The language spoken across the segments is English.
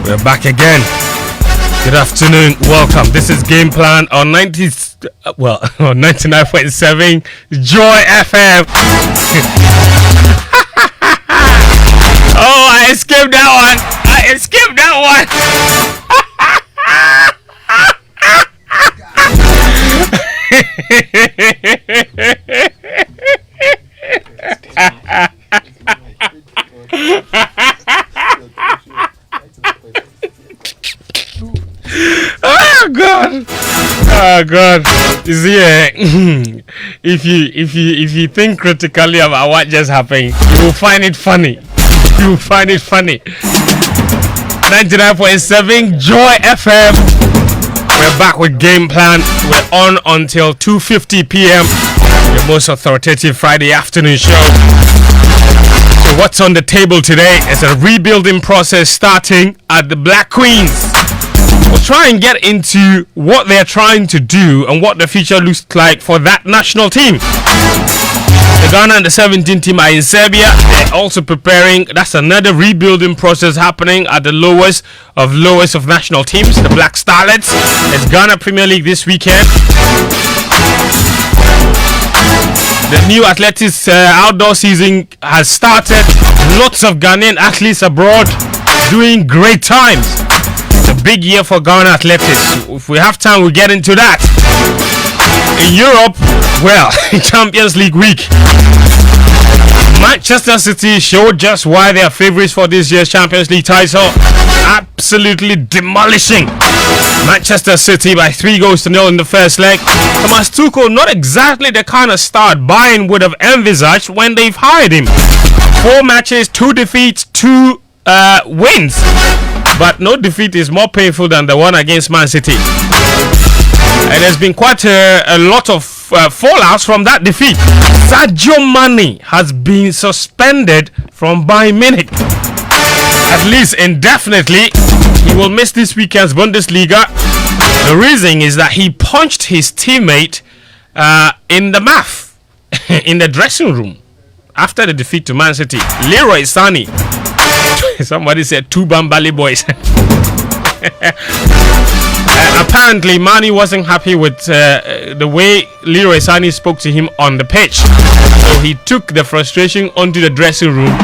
We're back again. Good afternoon. Welcome. This is Game Plan on 99.7 Joy FM. Oh, I skipped that one. Oh God! You see, if you think critically about what just happened, you will find it funny. 99.7 Joy FM. We're back with Game Plan. We're on until 2:50 p.m. The most authoritative Friday afternoon show. So what's on the table today is a rebuilding process starting at the Black Queens. We'll try and get into what they're trying to do and what the future looks like for that national team. The Ghana and the 17 team are in Serbia. They're also preparing. That's another rebuilding process happening at the lowest of national teams, the Black Starlets. It's Ghana Premier League this weekend. The new athletics outdoor season has started. Lots of Ghanaian athletes abroad doing great times. A big year for Ghana athletics. If we have time, we'll get into that. In Europe, well, Champions League week. Manchester City showed just why they are favourites for this year's Champions League title. Absolutely demolishing Manchester City by 3-0 in the first leg. Thomas Tuchel, not exactly the kind of start Bayern would have envisaged when they've hired him. 4 matches, 2 defeats, 2 wins. But no defeat is more painful than the one against Man City. And there's been quite a lot of fallouts from that defeat. Sadio Mane has been suspended from Bayern Munich, at least indefinitely. He will miss this weekend's Bundesliga. The reason is that he punched his teammate in the mouth in the dressing room after the defeat to Man City. Leroy Sané. Somebody said 2 Bambali boys. Apparently, Mane wasn't happy with the way Leroy Sané spoke to him on the pitch. So he took the frustration onto the dressing room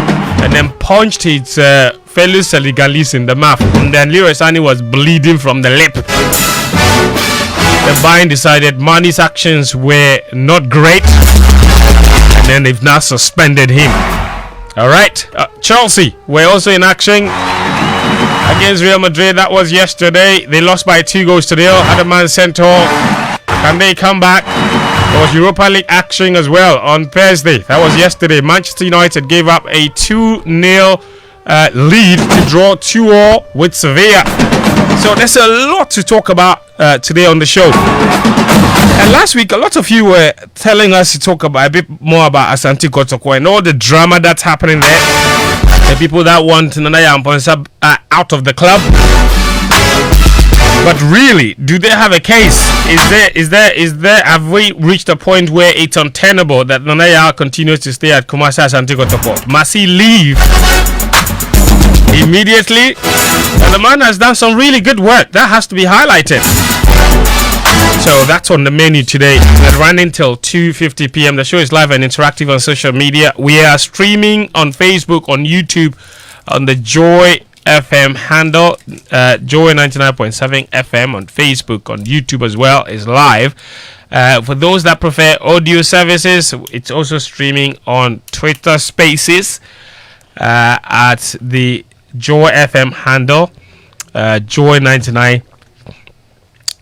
and then punched his fellow Senegalese in the mouth. And then Leroy Sané was bleeding from the lip. The Bayern decided Mane's actions were not great. And then they've now suspended him. Alright, Chelsea were also in action against Real Madrid. That was yesterday. They lost by 2-0. Had a man sent off. Can they come back? There was Europa League action as well on Thursday. That was yesterday. Manchester United gave up a 2-0 lead to draw 2-2 with Sevilla. So there's a lot to talk about today on the show. And last week, a lot of you were telling us to talk about a bit more about Asante Kotoko and all the drama that's happening there. The people that want Nana Yamponsa out of the club. But really, do they have a case? Is there? Have we reached a point where it's untenable that Nana continues to stay at Kumasi Asante Kotoko? Must he leave immediately? And the man has done some really good work. That has to be highlighted. So that's on the menu today. We're running till 2:50 p.m. The show is live and interactive on social media. We are streaming on Facebook, on YouTube, on the Joy FM handle. Joy 99.7 FM on Facebook, on YouTube as well is live. For those that prefer audio services, it's also streaming on Twitter Spaces at the Joy FM handle, Joy 99.7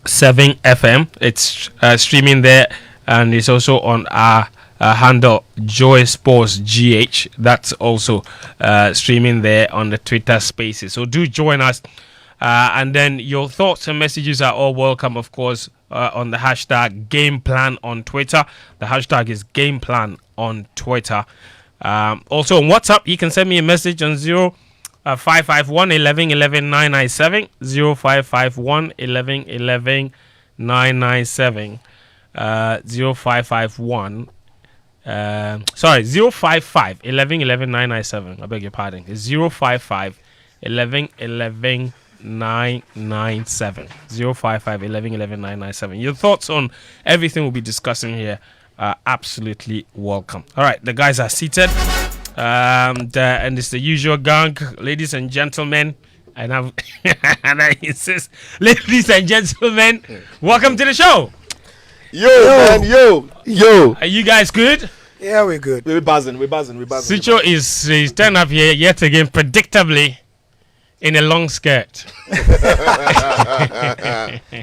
FM. It's streaming there, and it's also on our handle Joy Sports GH. That's also streaming there on the Twitter Spaces. So do join us, and then your thoughts and messages are all welcome, of course, on the hashtag Game Plan on Twitter. The hashtag is Game Plan on Twitter. Also on WhatsApp, you can send me a message on 0551 11 11 997 0551 11 11 997 0551 055 11 11 997. I beg your pardon. It's 055 11 11 997. 055 11 11 997. Your thoughts on everything we'll be discussing here are absolutely welcome. All right, the guys are seated. And it's the usual gang, ladies and gentlemen. And I insist, ladies and gentlemen, welcome to the show. Yo, man, yo. Are you guys good? Yeah, we're good. We're buzzing. Sicho is turned up here yet again, predictably, in a long skirt.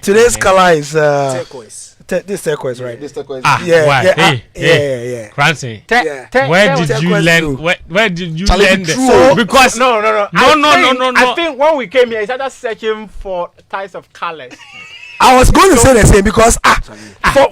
Today's color is turquoise. This turquoise, right? This turquoise. Yeah. Yeah. Crancy. Yeah. Where did you learn? Where did you learn this? Because No. No. I think when we came here, I started searching for types of colors. I was going to say the same because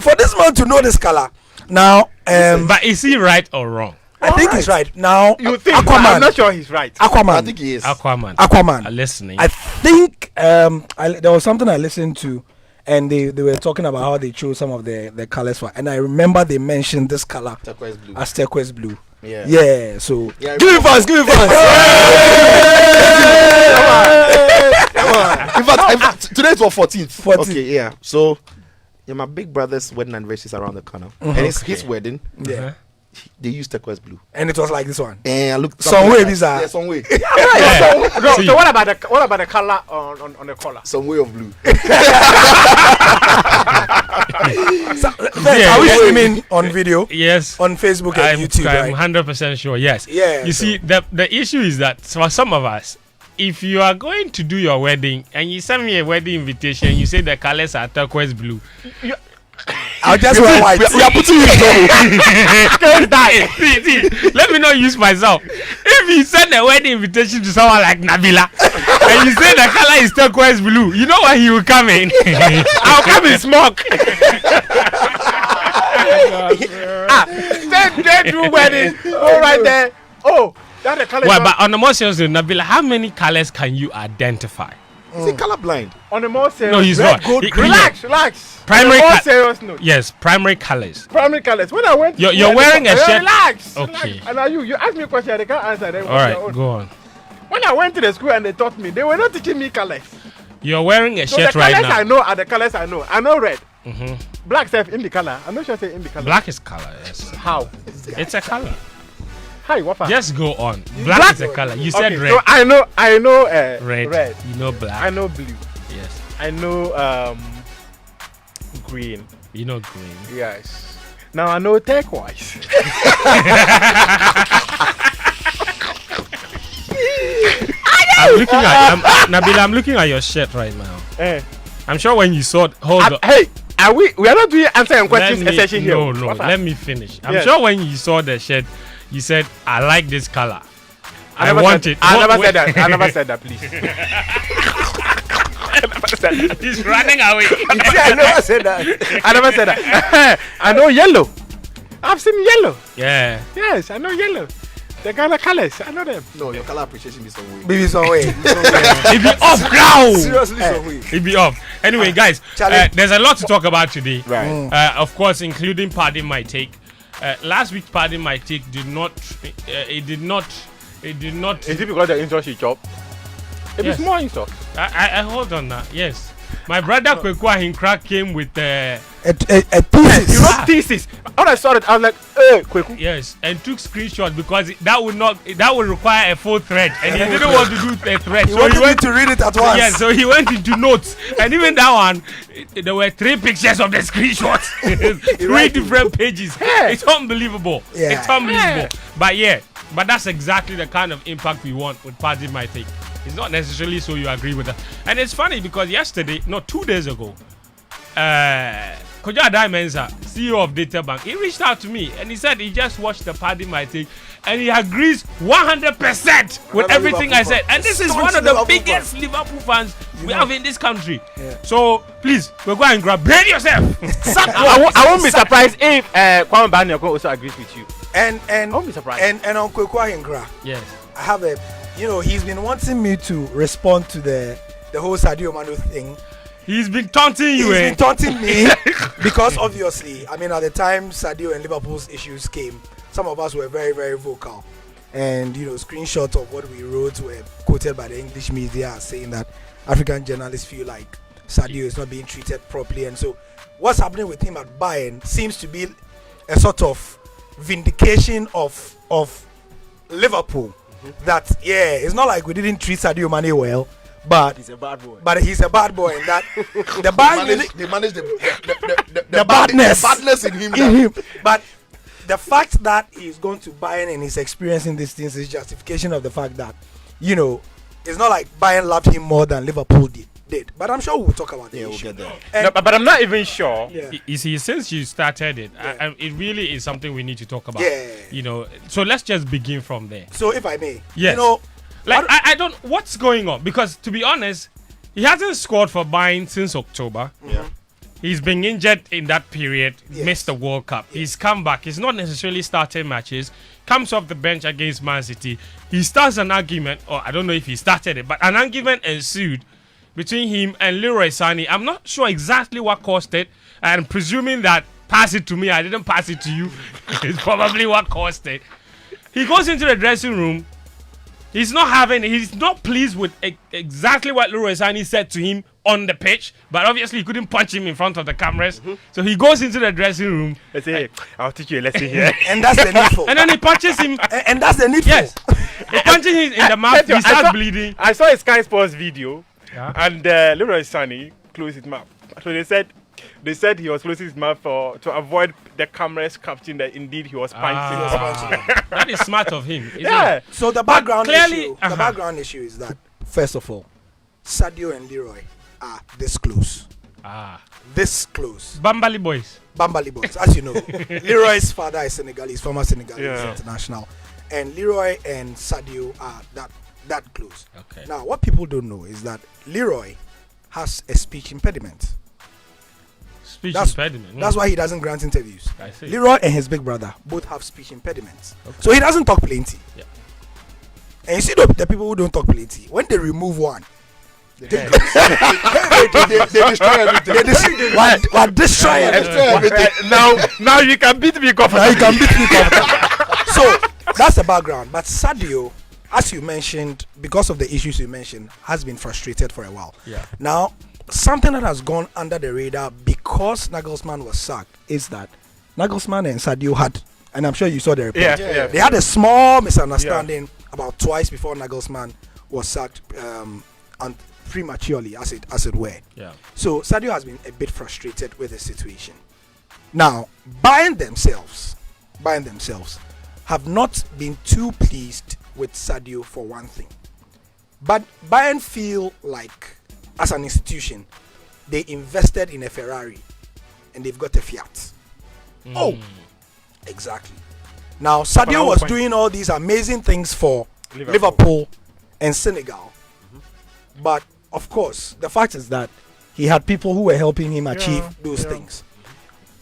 for this man to know this color now, but is he right or wrong? I think he's right now. You think? Aquaman? I'm not sure he's right. Aquaman. I think he is. Aquaman. Listening. I think there was something I listened to, and they were talking about how they chose some of the colors for, and I remember they mentioned this color Turquoise blue. as turquoise blue. Yeah. So Yeah, give it fast. In fact, today is what 14th. 14th. Okay, yeah. So, my big brother's wedding anniversary is around the corner, and it's his wedding. Yeah. They used turquoise blue, And it was like this one. and I looked. Some way these are. Yeah, some way. So what about the color on the collar? Some way of blue. Are we streaming on video? Yes. On Facebook and YouTube, I'm right? 100% sure. Yes. Yeah, You see, the issue is that for some of us, if you are going to do your wedding and you send me a wedding invitation, you say the colors are turquoise blue. I'll just wear white. We are putting you in trouble. See, let me not use myself. If you send a wedding invitation to someone like Nabila and you say the color is turquoise blue, you know why he will come in? I'll come in smoke. They do wedding. Go right there. Oh, that's the color. Well, but on the more serious note, Nabila, how many colors can you identify? Is he colorblind? On the more serious. No, he's red, not. gold, He- green. Relax. Primary On the more co- serious note. Yes, primary colors. Primary colors. When I went, You're wearing a shirt. Relax. Okay. And now you ask me a question, I can't answer. Then All right, go on. When I went to the school and they taught me, they were not teaching me colors. You're wearing a So shirt the right colors now. I know are the colors I know. I know red. Black stuff in the color. I'm not sure say in the color. Black is color. Yes. How? It's a color. Hi, what? Just go on. Black is a color. You said Okay, red. so I know Red. You know black. I know blue. Yes. I know green. You know green. Yes. Now I know turquoise. Nabila, I'm looking at your shirt right now. Eh. I'm sure when you saw hold on. Hey, we are not doing answering questions Let me- session here. No, What's that? let me finish. I'm Yes. sure when you saw the shirt, you said, I like this color. I never want said, it. I What- never said that. I never said that, please. I never said that. He's running away. I never said that. I never said that. I know yellow. I've seen yellow. Yeah. Yes, I know yellow. The kind of colors, I know them. No, your color appreciation is some way. Maybe some way. It be off now. Seriously, some way. It be off. Anyway, guys, Charlie. there's a lot to talk about today. Right. Of course, including Pardon My Take. Last week, Pardon My Take did not. It did not. Is it because the insult she chopped? It Yes. is more insult. I hold on now. Yes. My brother Kwekwa Hinkra came with A thesis. You know thesis. When I saw it, I was like, Kweku. yes, and took screenshots because that would require a full thread, and he didn't want to do a thread, He so wanted he me went to read it at once. Yeah, so he went into notes, and even that one, there were 3 pictures of the screenshots, 3 different pages. It's unbelievable. Yeah. It's unbelievable. But that's exactly the kind of impact we want with Pardon My Take. It's not necessarily so you agree with us. And it's funny because 2 days ago, Koja Dimensa, CEO of Data Bank, he reached out to me and he said he just watched the Pardon My Take and he agrees 100% with everything I said. And this is one of the biggest Liverpool fans we have in this country. Yeah. So please, we're going and grab. Brain yourself. I won't be surprised if Kwame Banyako also agrees with you. And I won't be surprised. and on Kwekwa Hinkra, Yes. I have a, he's been wanting me to respond to the whole Sadio Manu thing. He's been taunting you. He's been taunting me because obviously, I mean, at the time Sadio and Liverpool's issues came, some of us were very, very vocal. and screenshots of what we wrote were quoted by the English media as saying that African journalists feel like Sadio is not being treated properly, and so what's happening with him at Bayern seems to be a sort of vindication of Liverpool. That it's not like we didn't treat Sadio Mane well, but He's a bad boy. But he's a bad boy, and that the Bayern They manage the badness in him. But the fact that he's gone to Bayern and he's experiencing these things is justification of the fact that it's not like Bayern loved him more than Liverpool did. But I'm sure we'll talk about the issue. We'll get there. And No, but I'm not even sure. yeah. You see, since you started it, it really is something we need to talk about. Yeah. So let's just begin from there. So if I may, Yes. Like I don't. What's going on? Because to be honest, he hasn't scored for Bayern since October. Yeah. He's been injured in that period. Yes. Missed the World Cup. He's come back. He's not necessarily starting matches. Comes off the bench against Man City. He starts an argument, or I don't know if he started it, but an argument ensued between him and Leroy Sané. I'm not sure exactly what caused it. I'm presuming that pass it to me, I didn't pass it to you. It's probably what caused it. He goes into the dressing room. He's not pleased with exactly what Leroy Sané said to him on the pitch, but obviously he couldn't punch him in front of the cameras. So he goes into the dressing room. Let's say, hey, I'll teach you a lesson here. and that's the needful. And then he punches him. And that's the needful. Yes. He punches him in the mouth. He starts bleeding. I saw a Sky Sports video, Yeah. and Leroy Sané closed his mouth. So they said he was closing his mouth to avoid the cameras capturing that indeed he was punching. That is smart of him. Isn't Yeah. it? So the background clearly- issue, the background issue is that first of all, Sadio and Leroy are this close. This close. Bambali boys. Bambali boys, as you know. Leroy's father is Senegalese, former Senegalese international. And Leroy and Sadio are that close. Okay. Now, what people don't know is that Leroy has a speech impediment. Speech That's impediment. That's why he doesn't grant interviews. I see. Leroy and his big brother both have speech impediments. So he doesn't talk plenty. Yeah. And you see the people who don't talk plenty, when they remove one, They destroy everything. they destroy everything. Now you can beat me, Now Governor. you can beat me comfortably. So that's the background. But Sadio, as you mentioned, because of the issues you mentioned, has been frustrated for a while. Yeah. Now, something that has gone under the radar because Nagelsmann was sacked is that Nagelsmann and Sadio had, and I'm sure you saw the report, Yeah. they had a small misunderstanding about twice before Nagelsmann was sacked and prematurely, as it were. Yeah. So Sadio has been a bit frustrated with the situation. Now, Bayern themselves have not been too pleased with Sadio for one thing. But Bayern feel like, as an institution, they invested in a Ferrari and they've got a Fiat. Oh, exactly. Now, Sadio was doing all these amazing things for Liverpool and Senegal. But, of course, the fact is that he had people who were helping him achieve those things.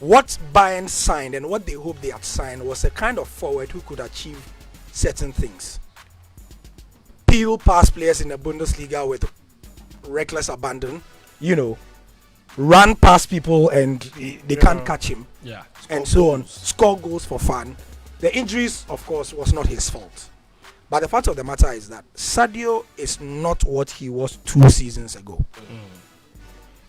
What Bayern signed and what they hoped they had signed was a kind of forward who could achieve certain things. Peel past players in the Bundesliga with reckless abandon, run past people and they can't catch him, Yeah. and so on. Score goals for fun. The injuries, of course, was not his fault. But the fact of the matter is that Sadio is not what he was 2 seasons ago.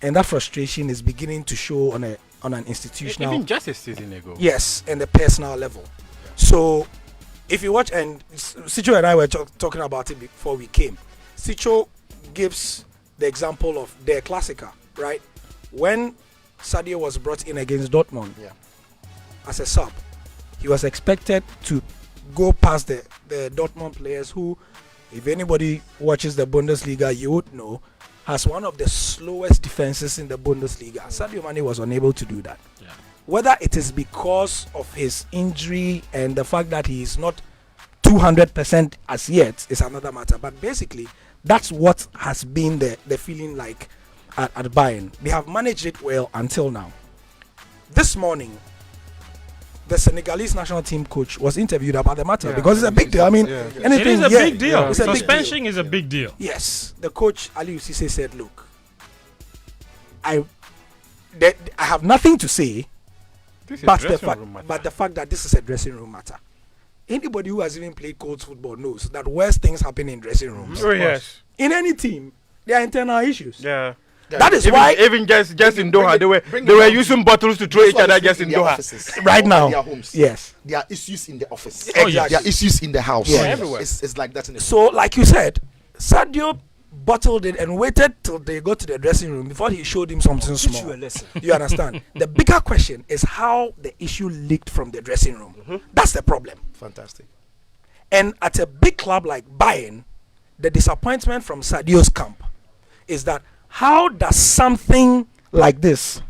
And that frustration is beginning to show on an institutional, Even just a season ago. yes, and the personal level. So if you watch, and Sicho and I were talking about it before we came, Sicho gives the example of their Classica, right? When Sadio was brought in against Dortmund as a sub, he was expected to go past the Dortmund players who, if anybody watches the Bundesliga, you would know, has one of the slowest defenses in the Bundesliga. Sadio Mane was unable to do that. Yeah. Whether it is because of his injury and the fact that he is not 200% as yet is another matter. But basically, that's what has been the feeling like at Bayern. They have managed it well until now. This morning, the Senegalese national team coach was interviewed about the matter because it's a big deal. I mean, anything, It is a big deal. It's a big Suspension deal. is a big deal. Yes, the coach Ali Cisse said, "Look, I have nothing to say, This is but dressing room matter. the fact that this is a dressing room matter, Anybody who has even played cold football knows that worse things happen in dressing rooms. Oh yes. In any team, there are internal issues. Yeah. That is even, why even just in Doha, they were down using bottles to throw each other just in Doha. right now, their homes. yes. There are issues in the office. Oh, yes. There are issues in the house. Yeah. Everywhere. It's like that in the So, like you said, Sadio bottled it and waited till they got to the dressing room before he showed him something Teach you small. a lesson. You understand? The bigger question is how the issue leaked from the dressing room. That's the problem. fantastic. And at a big club like Bayern, the disappointment from Sadio's camp is that how does something like this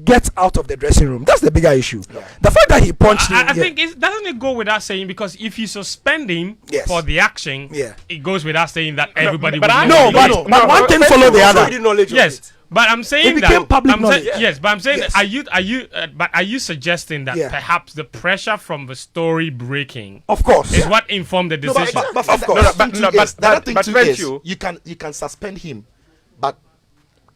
get out of the dressing room? That's the bigger issue. The fact that he punched him. I think doesn't it go without saying, because if you suspend him Yes. for the action, Yeah. it goes without saying that everybody but would I- know. No, but one thing follow the other. Already knowledge of Yes, it. but I'm saying It became that public I'm knowledge. yes, but I'm saying Yes. are you suggesting that Yeah. perhaps the pressure from the story breaking Of course. is what informed the No, but, decision? but, Of course. the other thing too is- the other thing but too when is you- you can suspend him, but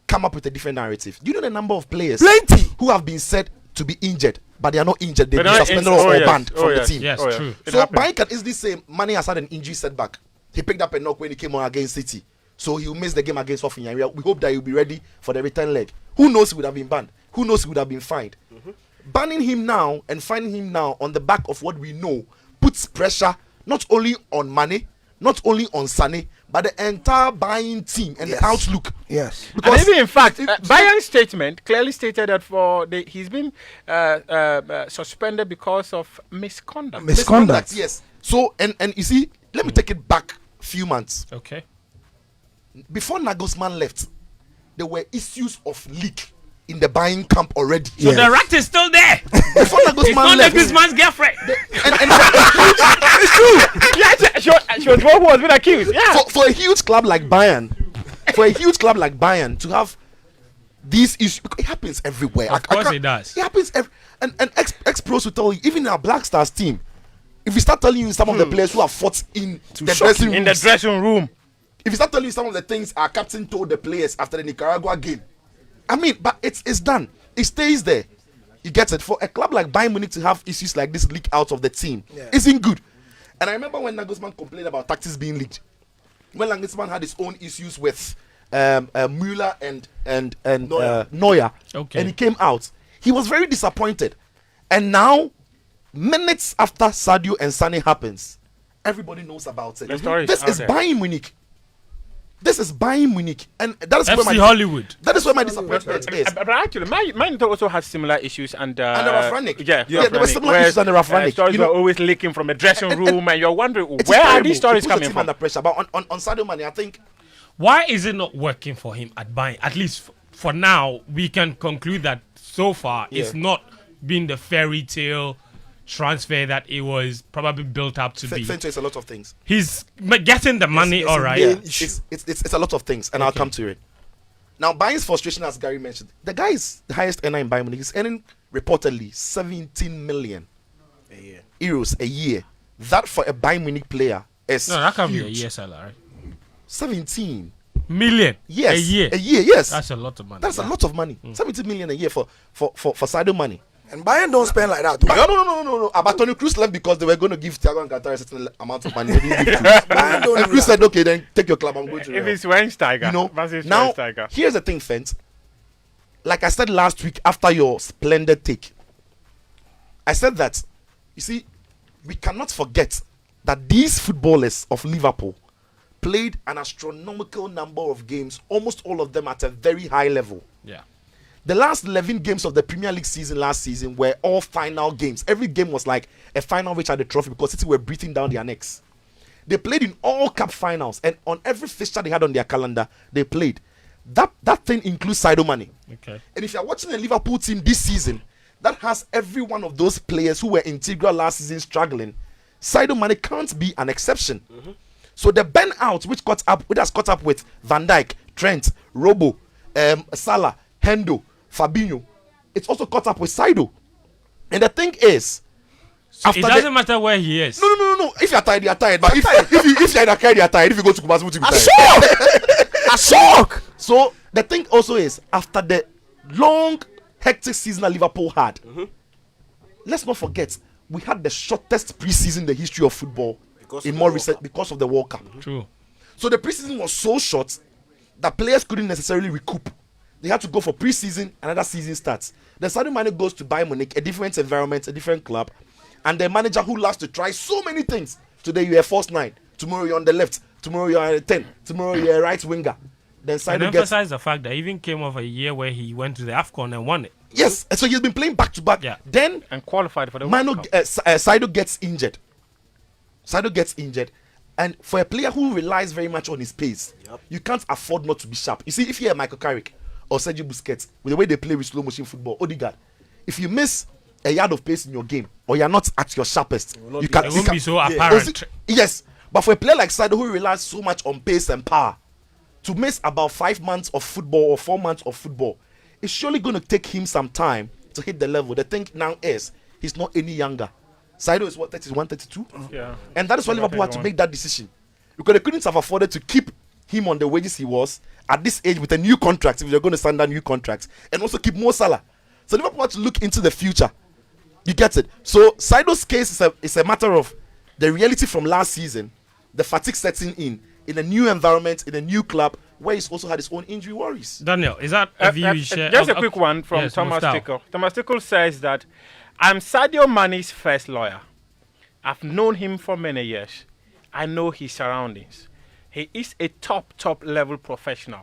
come up with a different narrative. Do you know the number of players Plenty. who have been said to be injured, but they are not injured? They've But been not suspended injured. or Oh, yes. banned Oh, from yes. the team. Yes, Oh, yeah. true. It So happened. Bayern can easily say Mane has had an injury setback. He picked up a knock when he came on against City, so he'll miss the game against Hoffenheim. We hope that he'll be ready for the return leg. Who knows he would have been banned? Who knows he would have been fined? Banning him now and fining him now on the back of what we know puts pressure not only on Mane, not only on Sané, but the entire buying team and Yes. the outlook. Yes. And even in fact, if- Bayern's statement clearly stated that he's been suspended because of misconduct. Misconduct. Yes. So and you see, let me take it back a few months. Okay. Before Nagelsmann left, there were issues of leak in the buying camp already. Yes. The rat is still there. Before It's Nagelsmann not like left, this man's girlfriend. and Yeah, she was the one who was being accused. Yeah. for a huge club like Bayern, to have these issues, it happens everywhere. Of course can't- it does. It happens and ex pros will tell you, even in our Black Stars team, if we start telling you some of the players who have fought in the dressing room, in the dressing room. if you start telling you some of the things our captain told the players after the Nicaragua game, I mean, but it's done. It stays there. You get it. For a club like Bayern Munich to have issues like this leak out of the team isn't good. And I remember when Nagelsmann complained about tactics being leaked. When Nagelsmann had his own issues with Müller and Neuer, Okay. and he came out, he was very disappointed. And now, minutes after Sadio and Sané happens, everybody knows about it. The story is This out is there. Bayern Munich. This is Bayern Munich, and that is where FC my Hollywood. that is where my disappointment is. But actually, mine also has similar issues and Under Ralf Rangnick. Yeah, Yeah, there were similar where, issues under Ralf Rangnick. Stories You know- were always leaking from the dressing And- room, and you're wondering It is where are terrible these stories to put the coming team from? under pressure. But on Sadio Mane, I think Why is it not working for him at Bayern? At least for now, we can conclude that so far it's not been the fairy tale transfer that it was probably built up to be. Fento is a lot of things. He's getting the money, all right. Yeah, it's a lot of things, and I'll come to it. Now, Bayern's frustration, as Gary mentioned, the guy is the highest earner in Bayern Munich. He's earning reportedly 17 million euros a year. That for a Bayern Munich player is No, that can be a huge. year salary. 17. Million. Yes, A year. A year, yes. That's a lot of money. That's a lot of money. 17 million a year for Sadio Mane. And Bayern don't spend like that. No. But Tony Cruz left because they were going to give Thiago and Qatar a certain amount of money. They didn't give Cruz. Bayern don't And do Cruz that. said, "Okay, then take your club. I'm going to." If Real." it's Schweinsteiger, You know. versus Now, Schweinsteiger. here's the thing, Fent. Like I said last week after your splendid take, I said that, you see, we cannot forget that these footballers of Liverpool played an astronomical number of games, almost all of them at a very high level. Yeah. The last 11 games of the Premier League season last season were all final games. Every game was like a final which had a trophy because City were breathing down their necks. They played in all cup finals, and on every fixture they had on their calendar, they played. That thing includes Sadio Mane. Okay. And if you're watching a Liverpool team this season that has every one of those players who were integral last season struggling, Sadio Mane can't be an exception. So the burnout which has caught up with Van Dijk, Trent, Robo, Salah, Hendo, Fabinho, it's also caught up with Sadio. And the thing is, So it doesn't matter where he is. no. If you're tired, you're tired. But if you're in a car, you're tired. If you go to Kumasu, you'll be tired. shock. So the thing also is, after the long, hectic season that Liverpool had, let's not forget, we had the shortest preseason in the history of football because of the World Cup. True. So the preseason was so short that players couldn't necessarily recoup. They had to go for preseason, another season starts. Then Sadio Mane goes to Bayern Munich, a different environment, a different club, and the manager who loves to try so many things. Today you're a false 9, tomorrow you're on the left, tomorrow you're a 10, tomorrow you're a right winger. Then Sadio and emphasize the fact that he even came off a year where he went to the AFCON and won it. Yes, so he's been playing back to back. Yeah. Then And qualified for the World Cup. Sadio gets injured. And for a player who relies very much on his pace, you can't afford not to be sharp. You see, if you're Michael Carrick or Sergio Busquets, with the way they play with slow motion football, Odegaard, if you miss a yard of pace in your game or you're not at your sharpest, you can't. It won't be so apparent. Yes, but for a player like Sadio who relies so much on pace and power, to miss about 5 months of football or 4 months of football, it's surely going to take him some time to hit the level. The thing now is, he's not any younger. Sadio is what, 31, 32? Yeah. And that is why Liverpool had to make that decision. Because they couldn't have afforded to keep him on the wages he was at this age with a new contract, if they're going to sign that new contract, and also keep Mo Salah. So Liverpool had to look into the future. You get it? So Sadio's case is a matter of the reality from last season, the fatigue setting in a new environment, in a new club, where he's also had his own injury worries. Daniel, is that a view you share? Just a quick one from Thomas Tickle. Thomas Tickle says that I'm Sadio Mane's first lawyer. I've known him for many years. I know his surroundings. He is a top level professional.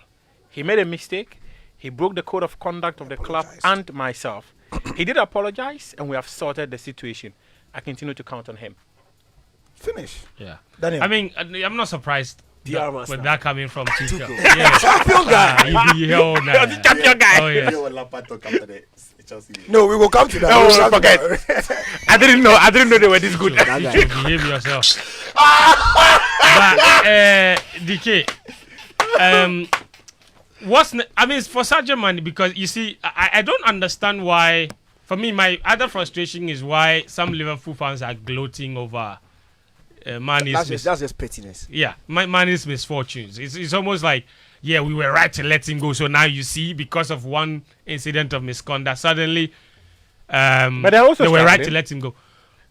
He made a mistake. He broke the code of conduct of the club and myself. He did apologize, and we have sorted the situation. I continue to count on him. Finish. Yeah. Daniel. I mean, I'm not surprised with that coming from Tuchel. Champion guy. The champion guy. Oh, yeah. No, we will come to that. No, We will forget. come to that. I didn't know they were this good. You behave yourself. But DK, I mean, it's for Sadio Mane, because you see, I don't understand why. For me, my other frustration is why some Liverpool fans are gloating over Mane's. That's just pettiness. Yeah, Mane's misfortunes. It's almost like, yeah, we were right to let him go. So now you see, because of one incident of misconduct, suddenly but they were right to let him go.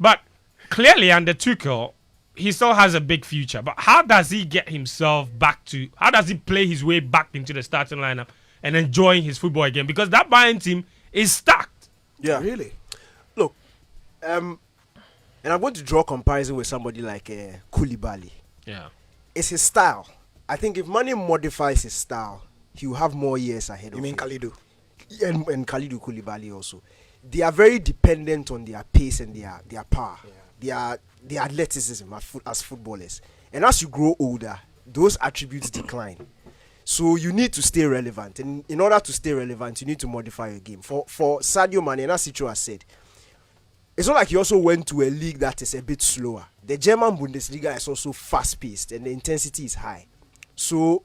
But clearly, under Tuchel, he still has a big future. But how does he get himself how does he play his way back into the starting lineup and enjoying his football again? Because that Bayern team is stacked. Yeah. Really? Look, and I'm going to draw comparison with somebody like Koulibaly. Yeah. It's his style. I think if Mane modifies his style, he will have more years ahead of him. You mean Kalidou? And Kalidou Koulibaly also. They are very dependent on their pace and their power. Yeah. Their athleticism as footballers. And as you grow older, those attributes decline. So you need to stay relevant. And in order to stay relevant, you need to modify your game. For Sadio Mane, and as Sicho has said, it's not like he also went to a league that is a bit slower. The German Bundesliga is also fast-paced and the intensity is high. So,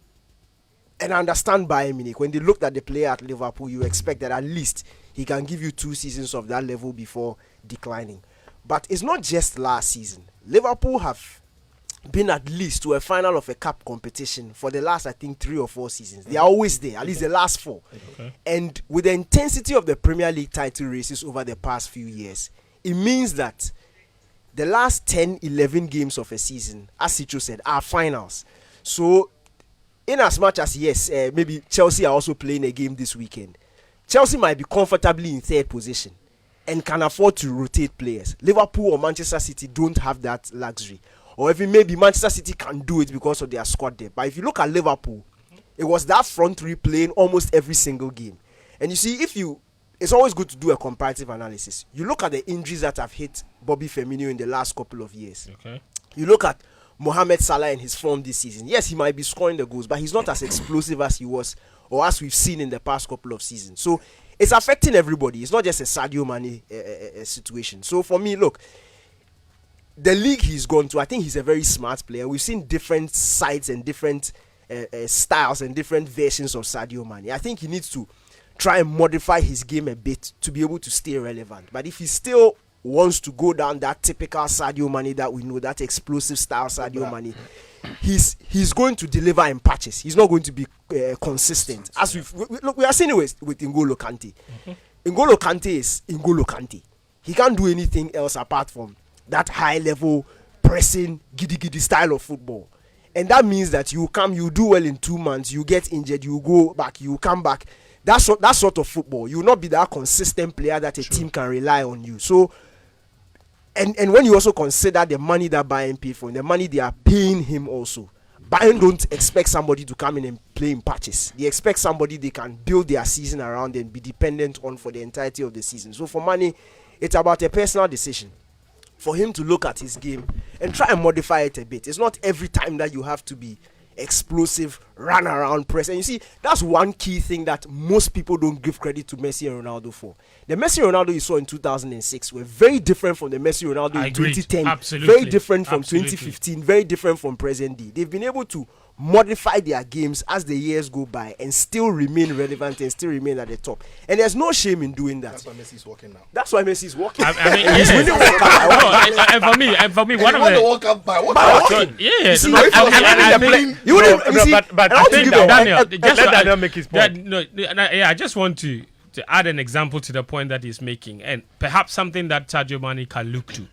and I understand Bayern Munich, when they looked at the player at Liverpool, you expect that at least he can give you 2 seasons of that level before declining. But it's not just last season. Liverpool have been at least to a final of a cup competition for the last, I think, 3 or 4 seasons. They are always there, at least the last 4. Okay. And with the intensity of the Premier League title races over the past few years, it means that the last 10, 11 games of a season, as Sicho said, are finals. So, in as much as, yes, maybe Chelsea are also playing a game this weekend, Chelsea might be comfortably in 3rd position and can afford to rotate players. Liverpool or Manchester City don't have that luxury. Or even maybe Manchester City can do it because of their squad depth. But if you look at Liverpool, it was that front 3 playing almost every single game. And you see, it's always good to do a comparative analysis. You look at the injuries that have hit Bobby Firmino in the last couple of years. Okay. You look at Mohamed Salah and his form this season. Yes, he might be scoring the goals, but he's not as explosive as he was or as we've seen in the past couple of seasons. So it's affecting everybody. It's not just a Sadio Mane situation. So for me, look, the league he's gone to, I think he's a very smart player. We've seen different sides and different styles and different versions of Sadio Mane. I think he needs to try and modify his game a bit to be able to stay relevant. But if he still wants to go down that typical Sadio Mane that we know, that explosive style Sadio Mane, he's going to deliver in patches. He's not going to be consistent. As we are seeing it with N'Golo Kante. N'Golo Kante is N'Golo Kante. He can't do anything else apart from that high level pressing giddy style of football. And that means that you do well in 2 months, you get injured, you go back, you come back. That sort of football. You will not be that consistent player that a team can rely on you. So, and when you also consider the money that Bayern paid for him, the money they are paying him also, Bayern don't expect somebody to come in and play in patches. They expect somebody they can build their season around and be dependent on for the entirety of the season. So for money, it's about a personal decision for him to look at his game and try and modify it a bit. It's not every time that you have to be explosive, run around, press. And you see, that's one key thing that most people don't give credit to Messi and Ronaldo for. The Messi and Ronaldo you saw in 2006 were very different from the Messi and Ronaldo in 2010. Absolutely. Very different from Absolutely. 2015. Very different from present day. They've been able to modify their games as the years go by and still remain relevant and still remain at the top. And there's no shame in doing that. That's why Messi's walking now. That's why Messi is walking. I mean, He's winning World Cup. and for me, one of the the World Cup by what? walking. yeah, see, no, I think- You wouldn't, you see, but I I want to think give that you Daniel, let Daniel make his point. I just want to add an example to the point that he's making, and perhaps something that Sadio Mane can look to.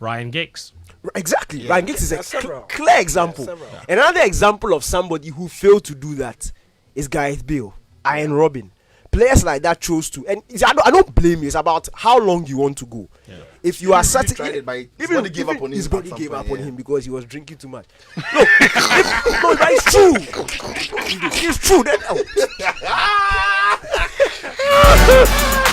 Ryan Giggs. exactly. Ryan Giggs is a several. clear example. Several. Another example of somebody who failed to do that is Gareth Bale, Ian Robin. Players like that chose to, and I don't blame you. It's about how long you want to go. Yeah. If you are He certain, tried it, but his body gave up on his him body at some gave point, up on yeah. him because he was drinking too much. No, no, but it's true. It's true.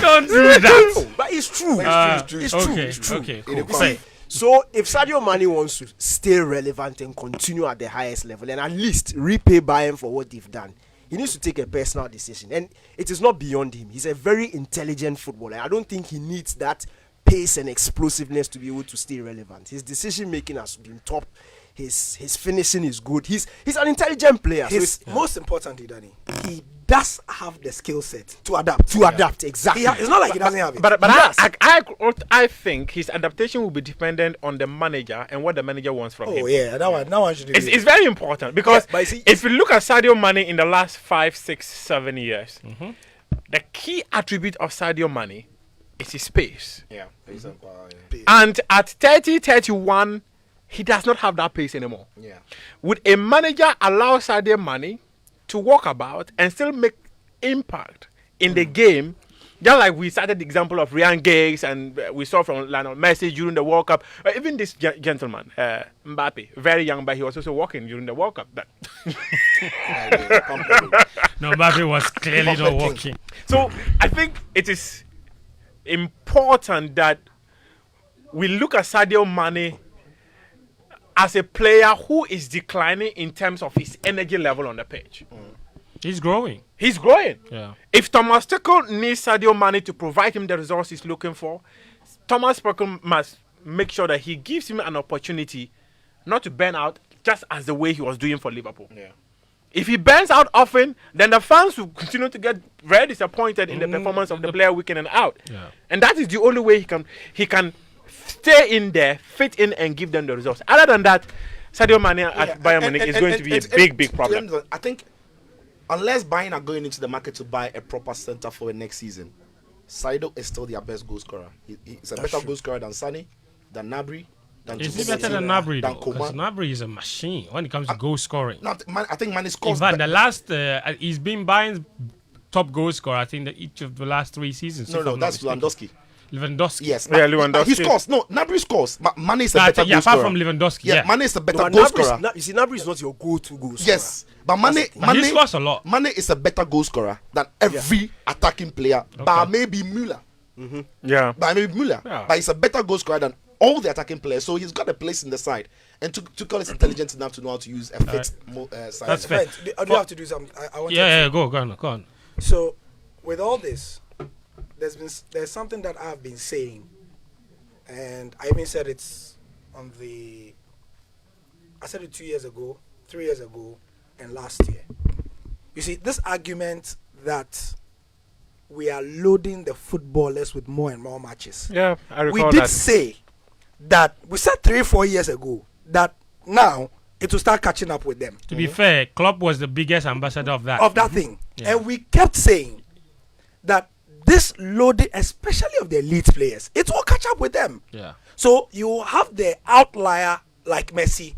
Don't do that. But it's true. It's true. Okay, It's true. okay, It cool. is- So if Sadio Mane wants to stay relevant and continue at the highest level and at least repay Bayern for what they've done, he needs to take a personal decision. And it is not beyond him. He's a very intelligent footballer. I don't think he needs that pace and explosiveness to be able to stay relevant. His decision making has been top. His finishing is good. He's an intelligent player. So His it's most importantly, Danny, he does have the skill set to adapt. to adapt exactly. It's not like he doesn't have it. But Yes. I think his adaptation will be dependent on the manager and what the manager wants from him. oh yeah, that one should. It's very important because Yeah, but you see, if you look at Sadio Mane in the last 5, 6, 7 years, the key attribute of Sadio Mane is his pace. Yeah. And at 30, 31, he does not have that pace anymore. Yeah. Would a manager allow Sadio Mane to walk about and still make impact in the game? Just like we started the example of Ryan Giggs and we saw from Lionel Messi during the World Cup. Even this gentleman, Mbappe, very young, but he was also walking during the World Cup. No, Mbappe was clearly not walking. So I think it is important that we look at Sadio Mane as a player who is declining in terms of his energy level on the pitch. He's growing. He's growing. Yeah. If Thomas Tuchel needs Sadio Mane to provide him the results he's looking for, Thomas Tuchel must make sure that he gives him an opportunity not to burn out just as the way he was doing for Liverpool. Yeah. If he burns out often, then the fans will continue to get very disappointed in the performance of the player week in and out. Yeah. And that is the only way he can stay in there, fit in, and give them the results. Other than that, Sadio Mane at Bayern Munich is going to be a big problem. I think unless Bayern are going into the market to buy a proper centre for next season, Sadio is still their best goal scorer. He's a better goal scorer than Sane, than Nabry, than Is he Choupo-Moting, better than Nabry than though? Because Coman. Nabry is a machine when it comes to goal scoring. I think Mane In scores. fact, the last he's been Bayern's top goal scorer. I think that each of the last 3 seasons. No, if I'm not that's mistaken. Lewandowski. Lewandowski. Yes, Yeah, Lewandowski. He scores. No, Nabry scores. Mane is a better Yeah, goal apart scorer. from Lewandowski. Yeah, Yeah. Mane is a better but goal scorer. you see, Nabry is not your go-to goal scorer. Yes, but Mane But he scores a lot. Mane is a better goal scorer than every attacking player, but maybe Müller. Yeah. But maybe Müller. Yeah. But he's a better goal scorer than all the attacking players. So he's got a place in the side. And Tuchel is intelligent enough to know how to use a fixed side. That's fair. Friend, I do have to do something. I want Yeah, go on. So, with all this, there's something that I've been saying, and I even said it's on the. I said it 2 years ago, 3 years ago, and last year. You see, this argument that we are loading the footballers with more and more matches. Yeah, I We recall did that. say that we said 3-4 years ago that now it will start catching up with them. To be fair, Klopp was the biggest ambassador of that. Thing. Yeah. And we kept saying that this loading, especially of the elite players, it will catch up with them. Yeah. So you have the outlier like Messi,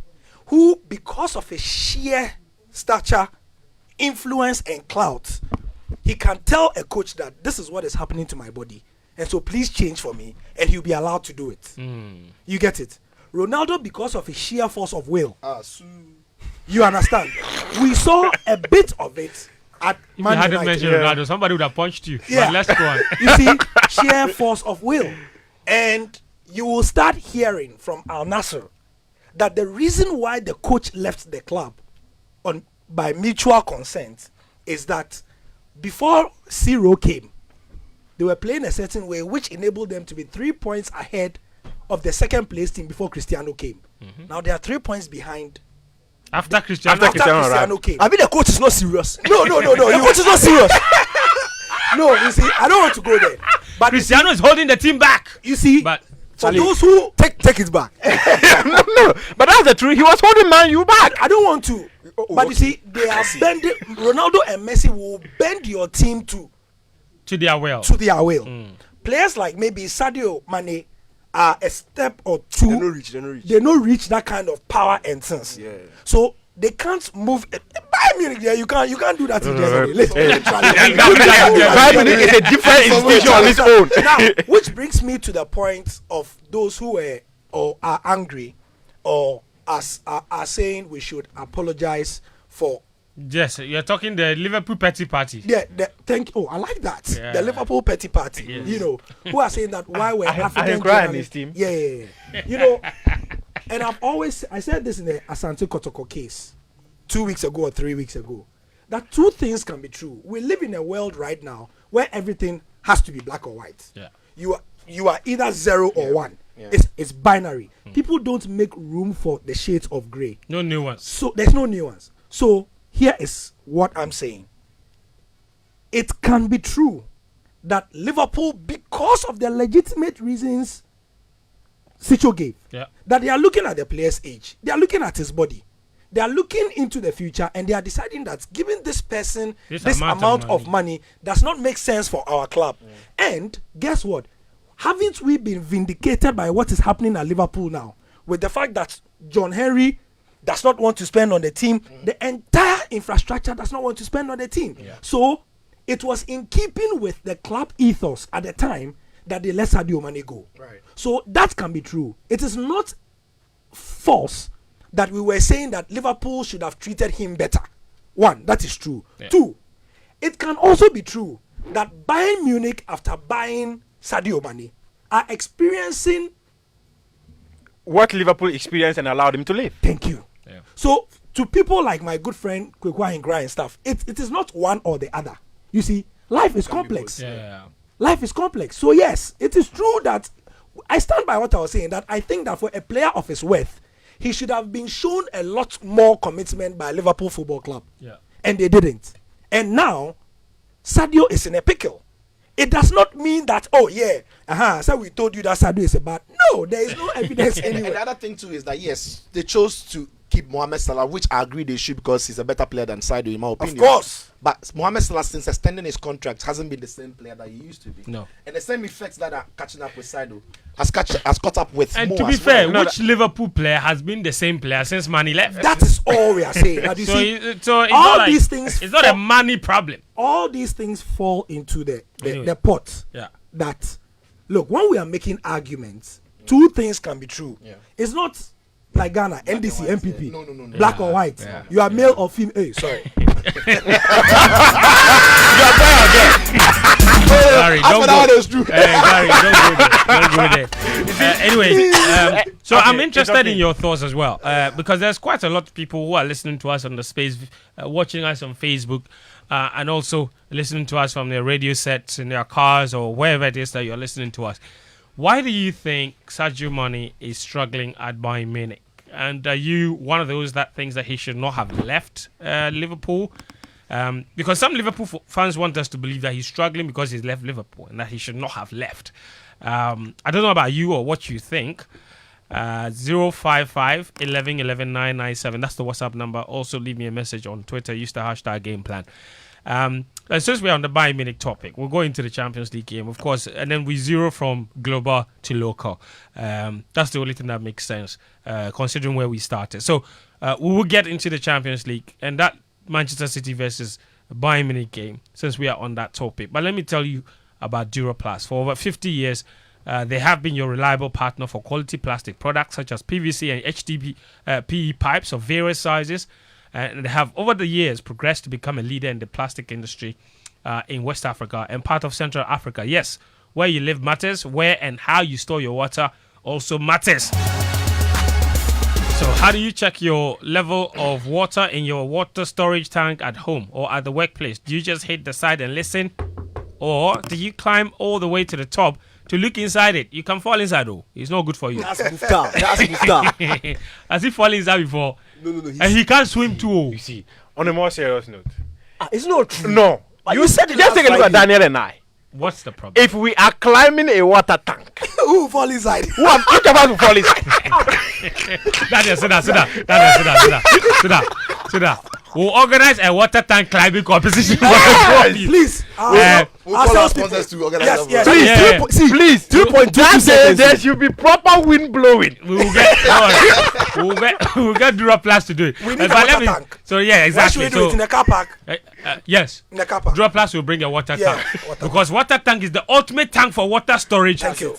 who, because of his sheer stature, influence, and clout, he can tell a coach that this is what is happening to my body, and so please change for me, and he'll be allowed to do it. You get it? Ronaldo, because of his sheer force of will, you understand? We saw a bit of it at If you Man hadn't United. mentioned Ronaldo, somebody would have punched you. Yeah. But let's go on. You see, sheer force of will. And you will start hearing from Al Nasser that the reason why the coach left the club by mutual consent is that before Ciro came, they were playing a certain way which enabled them to be 3 points ahead of the second place team before Cristiano came. Now they are 3 points behind. After Cristiano. After Cristiano came. I mean, the coach is not serious. No. The coach is not serious. No, you see, I don't want to go there. But Cristiano is holding the team back. you see, But for those who Take it back. No, but that's the truth. He was holding Man U back. I don't want to. But you see, they are bending. Ronaldo and Messi will bend your team to their will. their will. Players like maybe Sadio Mane are a step or two. They don't reach. They don't reach that kind of power and sense. Yeah. So they can't move. Bayern Munich, yeah, you can't do that in Germany. Bayern Munich is a different institution on its own. Now, which brings me to the point of those who were or are angry or are saying we should apologize for. Yes, you're talking the Liverpool petty party. Yeah, I like that. Yeah. The Liverpool petty party. Yes. You know, who are saying that why we're African cry on journalists- this team. Yeah. You know, and I said this in the Asante Kotoko case 2 weeks ago or 3 weeks ago, that two things can be true. We live in a world right now where everything has to be black or white. Yeah. You are either 0 or 1. Yeah. It's binary. People don't make room for the shades of gray. No new ones. So there's no nuance. So here is what I'm saying. It can be true that Liverpool, because of the legitimate reasons Sicho gave, that they are looking at the player's age, they are looking at his body, they are looking into the future, and they are deciding that giving this person this amount of money does not make sense for our club. And guess what? Haven't we been vindicated by what is happening at Liverpool now? With the fact that John Henry does not want to spend on the team, the entire infrastructure does not want to spend on the team. So it was in keeping with the club ethos at the time that they let Sadio Mane go. Right. So that can be true. It is not false that we were saying that Liverpool should have treated him better. One, that is true. Two, it can also be true that Bayern Munich, after buying Sadio Mane, are experiencing What Liverpool experienced and allowed him to live. Thank you. So to people like my good friend Kwekwa Ingra and stuff, it is not one or the other. You see, life is complex. Life is complex. So yes, it is true that I stand by what I was saying, that I think that for a player of his worth, he should have been shown a lot more commitment by Liverpool Football Club. And they didn't. And now Sadio is in a pickle. It does not mean that, so we told you that Sadio is a bad. No, there is no evidence And anywhere. the other thing too is that yes, they chose to keep Mohamed Salah, which I agree they should because he's a better player than Sadio in my opinion. Of course. But Mohamed Salah, since extending his contract, hasn't been the same player that he used to be. No. And the same effects that are catching up with Sadio has caught up with And Mo to be as fair, well. which Liverpool player has been the same player since Mane left? That is all we are saying. That you So, see, it's not all like, these things it's not a money problem. all these things fall into the Anyway. pot. Yeah. That look, when we are making arguments, two things can be true. It's not like Ghana, NDC, and white, MPP, yeah. No. black or white. You are male or female. Hey, sorry. Gary, don't go. Gary, don't go there. Anyway, so I'm interested in your thoughts as well, because there's quite a lot of people who are listening to us on the space, watching us on Facebook, and also listening to us from their radio sets in their cars or wherever it is that you're listening to us. Why do you think Sadio Mane is struggling at Bayern Munich? And are you one of those that thinks that he should not have left Liverpool? Because some Liverpool fans want us to believe that he's struggling because he's left Liverpool and that he should not have left. I don't know about you or what you think. 055 11 11 997. That's the WhatsApp number. Also, leave me a message on Twitter. Use the hashtag GamePlan. Since we're on the Bayern Munich topic, we'll go into the Champions League game, of course, and then we zero from global to local. That's the only thing that makes sense, considering where we started. So we will get into the Champions League and that Manchester City versus Bayern Munich game, since we are on that topic. But let me tell you about Duraplast. For over 50 years, they have been your reliable partner for quality plastic products such as PVC and HDPE PE pipes of various sizes. And they have, over the years, progressed to become a leader in the plastic industry in West Africa and part of Central Africa. Yes, where you live matters. Where and how you store your water also matters. So how do you check your level of water in your water storage tank at home or at the workplace? Do you just hit the side and listen? Or do you climb all the way to the top to look inside it? You can fall inside though. It's not good for you. That's Mufta. That's Mufta. Has he fallen inside before? No. And he can't swim too. You see, on a more serious note. It's not true. No. But you said it Just take a look at Daniel and I. What's the problem? If we are climbing a water tank, Who fall inside? each of us will fall inside. Daniel, sit down. We'll organize a water tank climbing competition. Please. We'll call our sponsors to organize that. Yes. Please, 3.2 seconds. There should be proper wind blowing. We'll get Duraplast to do it. We need a water tank. So yeah, Why exactly. should we do it in the car park? Yes. In the car park. Duraplast will bring a water tank water because water tank is the ultimate tank for water storage. Thank you.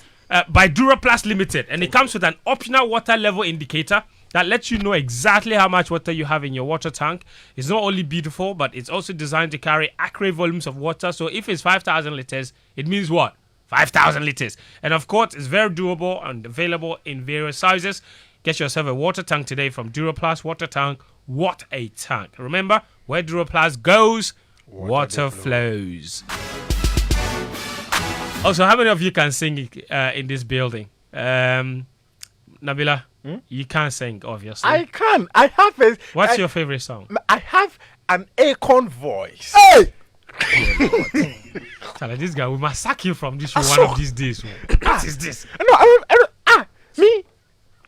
By Duraplast Limited, and it comes with an optional water level indicator that lets you know exactly how much water you have in your water tank. It's not only beautiful, but it's also designed to carry accurate volumes of water. So if it's 5,000 liters, it means what? 5,000 liters. And of course, it's very doable and available in various sizes. Get yourself a water tank today from Duraplast Water Tank. What a tank. Remember, where Duraplast goes, water flows. Also, how many of you can sing in this building? Nabila, you can't sing, obviously. I can. I have a. What's your favorite song? I have an acorn voice. Hey! Tell this guy, we must sack you from this show one of these days. What is this? No, me.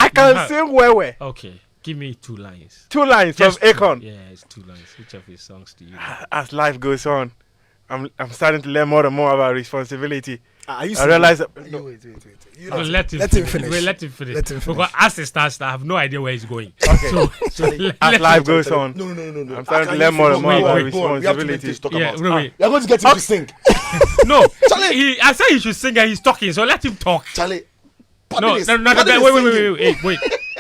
I can sing well. Okay, give me 2 lines. 2 lines Just from Acorn. Yeah, it's 2 lines. Which of his songs do you like? As life goes on, I'm starting to learn more and more about responsibility. Are you I realize that. You wait. You No, know, let him let finish. him finish. Wait, let him finish. Let him finish. Because as it starts, I have no idea where he's going. Okay. So As life goes on, No. I'm starting to learn more and more about We have to make responsibility. this talk yeah, about. wait. We are going to get him to sing. No, I said he should sing and he's talking, so let him talk. Charlie. No, wait.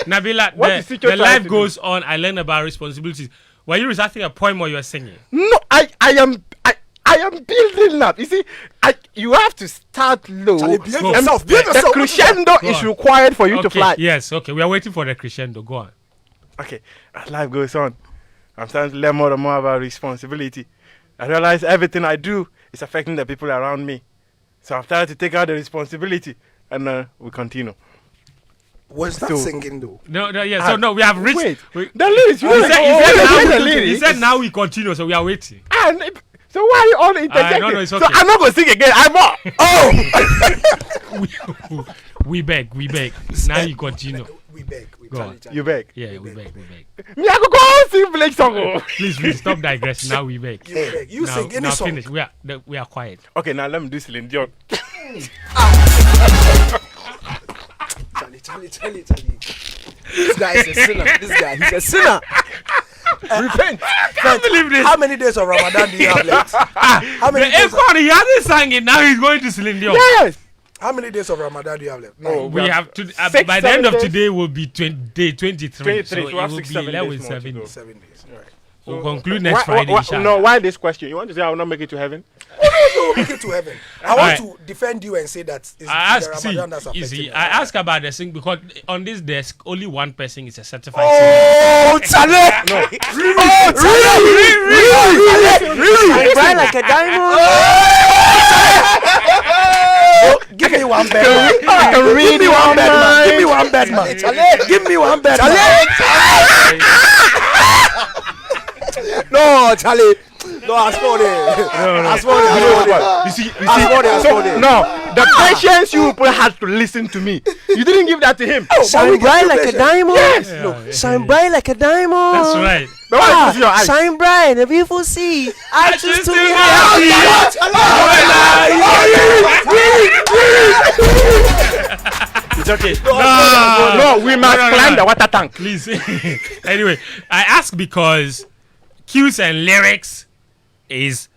Nabila, What is it the you're trying life to goes on. I learn about responsibilities. Were you reciting a poem or you were singing? No, I am building up. You see, you have to start low. Charlie, behave Go. yourself. Behave The yourself. crescendo Go is on. required for you to fly. Yes, okay. We are waiting for the crescendo. Go on. Okay, as life goes on, I'm starting to learn more and more about responsibility. I realize everything I do is affecting the people around me. So I've started to take out the responsibility, and we continue. Was that So- singing though? No, yeah. So no, we have reached. Wait, we- the lyrics. he said now we continue, so we are waiting. So why are you all interjecting? no, it's So okay. I'm not going to sing again. I'm off. We beg. Now you continue. We beg. Go on. You beg. Yeah, we beg. Me, I go sing village song. Oh. Please stop digressing. Now we beg. You beg. You now, sing any now song. finish. We are quiet. Okay, now let me do Celine Dion. Charlie. This guy is a sinner. He's a sinner. Repent. I can't believe this. How many days of Ramadan do you have left? How The many days? Acorn, he hasn't sang it. Now he's going to Celine Dion. Yes. How many days of Ramadan do you have left? Oh, We have to. 6, By the end 7 of days. today, will be day 23. 23, So so it we have will 6, be 7 11 days more to 7 go. days. 7 days. All right. We'll conclude next Friday. Why, inshallah. no, why this question? You want to say I will not make it to heaven? You will make it to heaven. I want Alright. to defend you and say that it's I the ask, Ramadan that's you affecting see, you. I ask about the sing because on this desk, only one person is a certified Oh, Charlie! No. I cry like a diamond. Give me one bed man. I can read Give me one bed man. Give me one bed man. Give me one bed man. No, Charlie. No, as for it. No. As for it. You see, As for it. no, The patience you people had to listen to me. You didn't give that to him. Shine bright like a diamond. Yes. No. Shine bright like a diamond. That's right. But why you see your eyes? Shine bright, the people see. I choose to be It's okay. No, we must climb the water tank. Please. Anyway, I ask because cues and lyrics is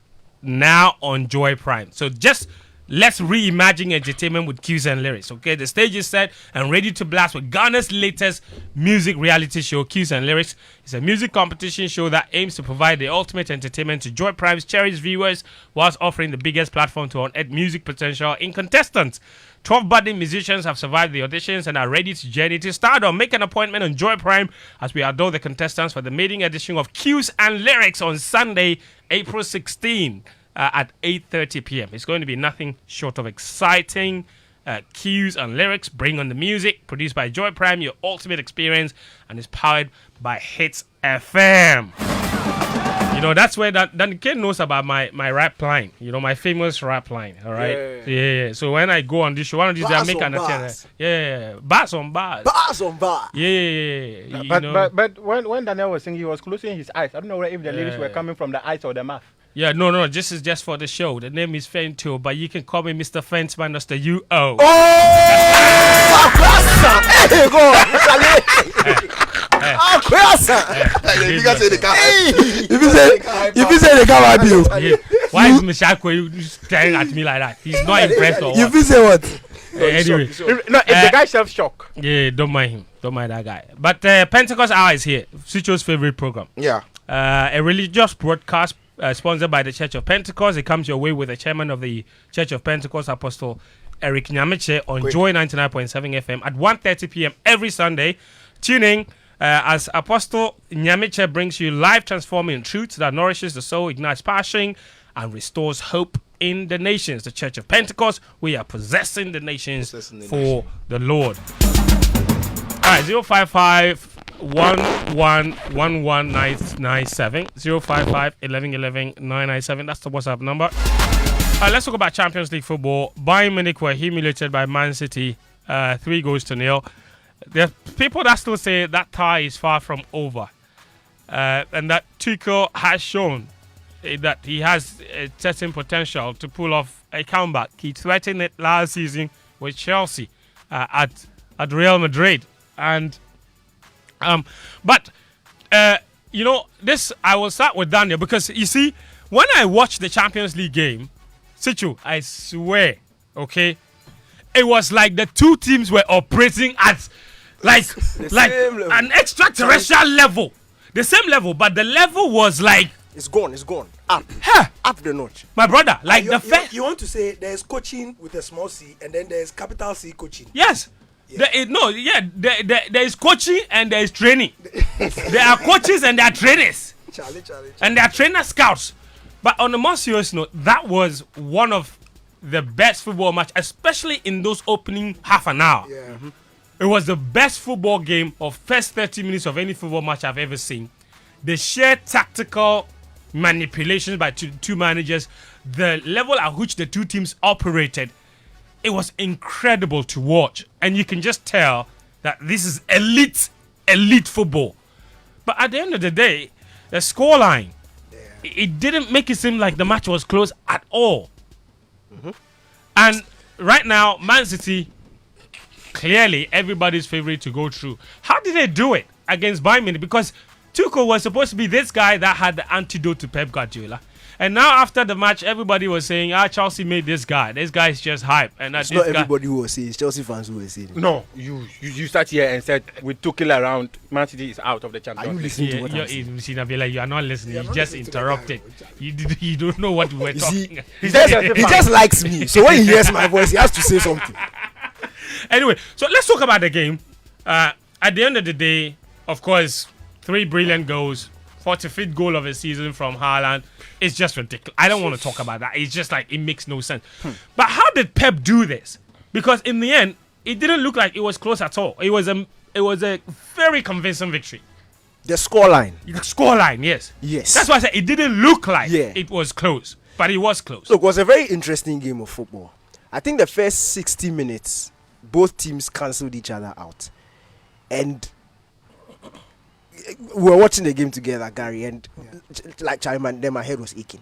now on Joy Prime. So just let's reimagine entertainment with cues and lyrics. Okay, the stage is set and ready to blast with Ghana's latest music reality show, Cues and Lyrics. It's a music competition show that aims to provide the ultimate entertainment to Joy Prime's cherished viewers, whilst offering the biggest platform to unearth music potential in contestants. 12 budding musicians have survived the auditions and are ready to journey to stardom. Make an appointment on Joy Prime as we adore the contestants for the maiden edition of Cues and Lyrics on Sunday, April 16 at 8:30 p.m. It's going to be nothing short of exciting. Cues and Lyrics, bring on the music. Produced by Joy Prime, your ultimate experience, and is powered by Hits FM. You know, that's where Dan Ken knows about my rap line. You know, my famous rap line. All right. Yeah. So when I go on this show, one of these I make an attempt. Yeah. Bars on bars. Bars on bars. Yeah. But when Daniel was singing, he was closing his eyes. I don't know if the lyrics were coming from the eyes or the mouth. Yeah, no, this is just for the show. The name is Fento, but you can call me Mr. Fenceman, Mr. UO. Hey, go. If you say the car, you. Why is Mishako staring at me like that? He's not impressed or what? You say what? Anyway. If the guy self-shock. Yeah, don't mind him. Don't mind that guy. But Pentecost Hour is here. Sucho's favorite program. Yeah. A religious broadcast sponsored by the Church of Pentecost. It comes your way with the chairman of the Church of Pentecost, Apostle Eric Nyamiche, on Joy 99.7 FM at 1:30 p.m. every Sunday. Tune in as Apostle Nyamiche brings you life transforming truth that nourishes the soul, ignites passion, and restores hope in the nations. The Church of Pentecost, we are possessing the nations for the Lord. All right, 055 1111 055 1111 997. That's the WhatsApp number. Let's talk about Champions League football. Bayern Munich were humiliated by Man City 3-0. There are people that still say that tie is far from over, and that Tuchel has shown that he has a certain potential to pull off a comeback. He threatened it last season with Chelsea at Real Madrid, and you know, this I will start with Daniel, because you see, when I watched the Champions League game, Sichu, I swear, okay, it was like the two teams were operating at like an extraterrestrial level, the same level, but the level was like it's gone up, up the notch, my brother. Like you want to say there's coaching with a small c, and then there's capital C coaching. Yes. There is coaching and there is training. There are coaches and there are trainers. Charlie. And there are trainer scouts. But on a more serious note, that was one of the best football match, especially in those opening half an hour. Yeah. Mm-hmm. It was the best football game of first 30 minutes of any football match I've ever seen. The sheer tactical manipulations by two managers, the level at which the two teams operated, it was incredible to watch. And you can just tell that this is elite football. But at the end of the day, the scoreline, it didn't make it seem like the match was close at all. Mm-hmm. And right now, Man City, clearly everybody's favorite to go through. How did they do it against Bayern Munich? Because Tuchel was supposed to be this guy that had the antidote to Pep Guardiola. And now after the match, everybody was saying, Chelsea made this guy. This guy is just hype. And it's not everybody who was saying, it's Chelsea fans who were saying it. No, you sat here and said, we took it around, Man City is out of the Champions League. Listening to what I'm saying? You are not listening. You just interrupted. You don't know what we were talking about. He just likes me. So when he hears my voice, he has to say something. Anyway, so let's talk about the game. At the end of the day, of course, 3 brilliant goals. 45th goal of the season from Haaland. It's just ridiculous. I don't want to talk about that. It's just like, it makes no sense. But how did Pep do this? Because in the end, it didn't look like it was close at all. It was a very convincing victory. The scoreline. The scoreline, yes. Yes. That's why I said it didn't look like it was close. But it was close. Look, it was a very interesting game of football. I think the first 60 minutes, both teams cancelled each other out. And we were watching the game together, Gary, and like Chaiman, then my head was aching.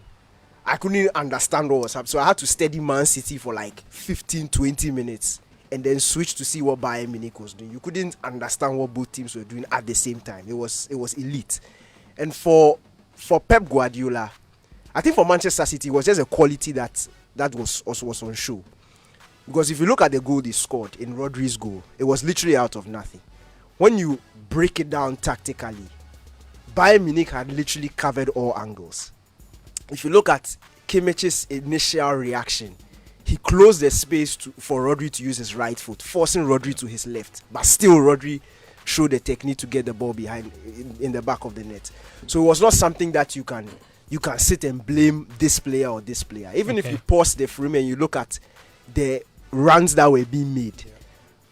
I couldn't understand what was happening. So I had to study Man City for like 15-20 minutes and then switch to see what Bayern Munich was doing. You couldn't understand what both teams were doing at the same time. It was elite. And for Pep Guardiola, I think for Manchester City, it was just a quality that was on show. Because if you look at the goal they scored in Rodri's goal, it was literally out of nothing. When you break it down tactically, Bayern Munich had literally covered all angles. If you look at Kimmich's initial reaction, he closed the space for Rodri to use his right foot, forcing Rodri to his left. But still, Rodri showed the technique to get the ball behind in the back of the net. So it was not something that you can sit and blame this player or this player. Even if you pause the frame and you look at the runs that were being made,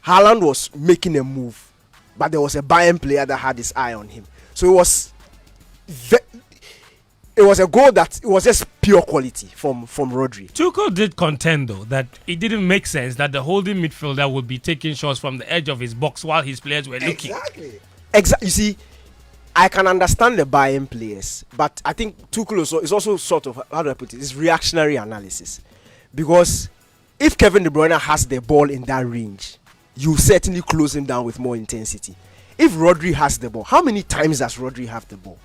Haaland was making a move, but there was a Bayern player that had his eye on him. So it was a goal that it was just pure quality from Rodri. Tuchel did contend though that it didn't make sense that the holding midfielder would be taking shots from the edge of his box while his players were looking. Exactly. You see, I can understand the Bayern players, but I think Tuchel is also sort of, how do I put it, it's reactionary analysis. Because if Kevin De Bruyne has the ball in that range, you certainly close him down with more intensity. If Rodri has the ball, how many times does Rodri have the ball?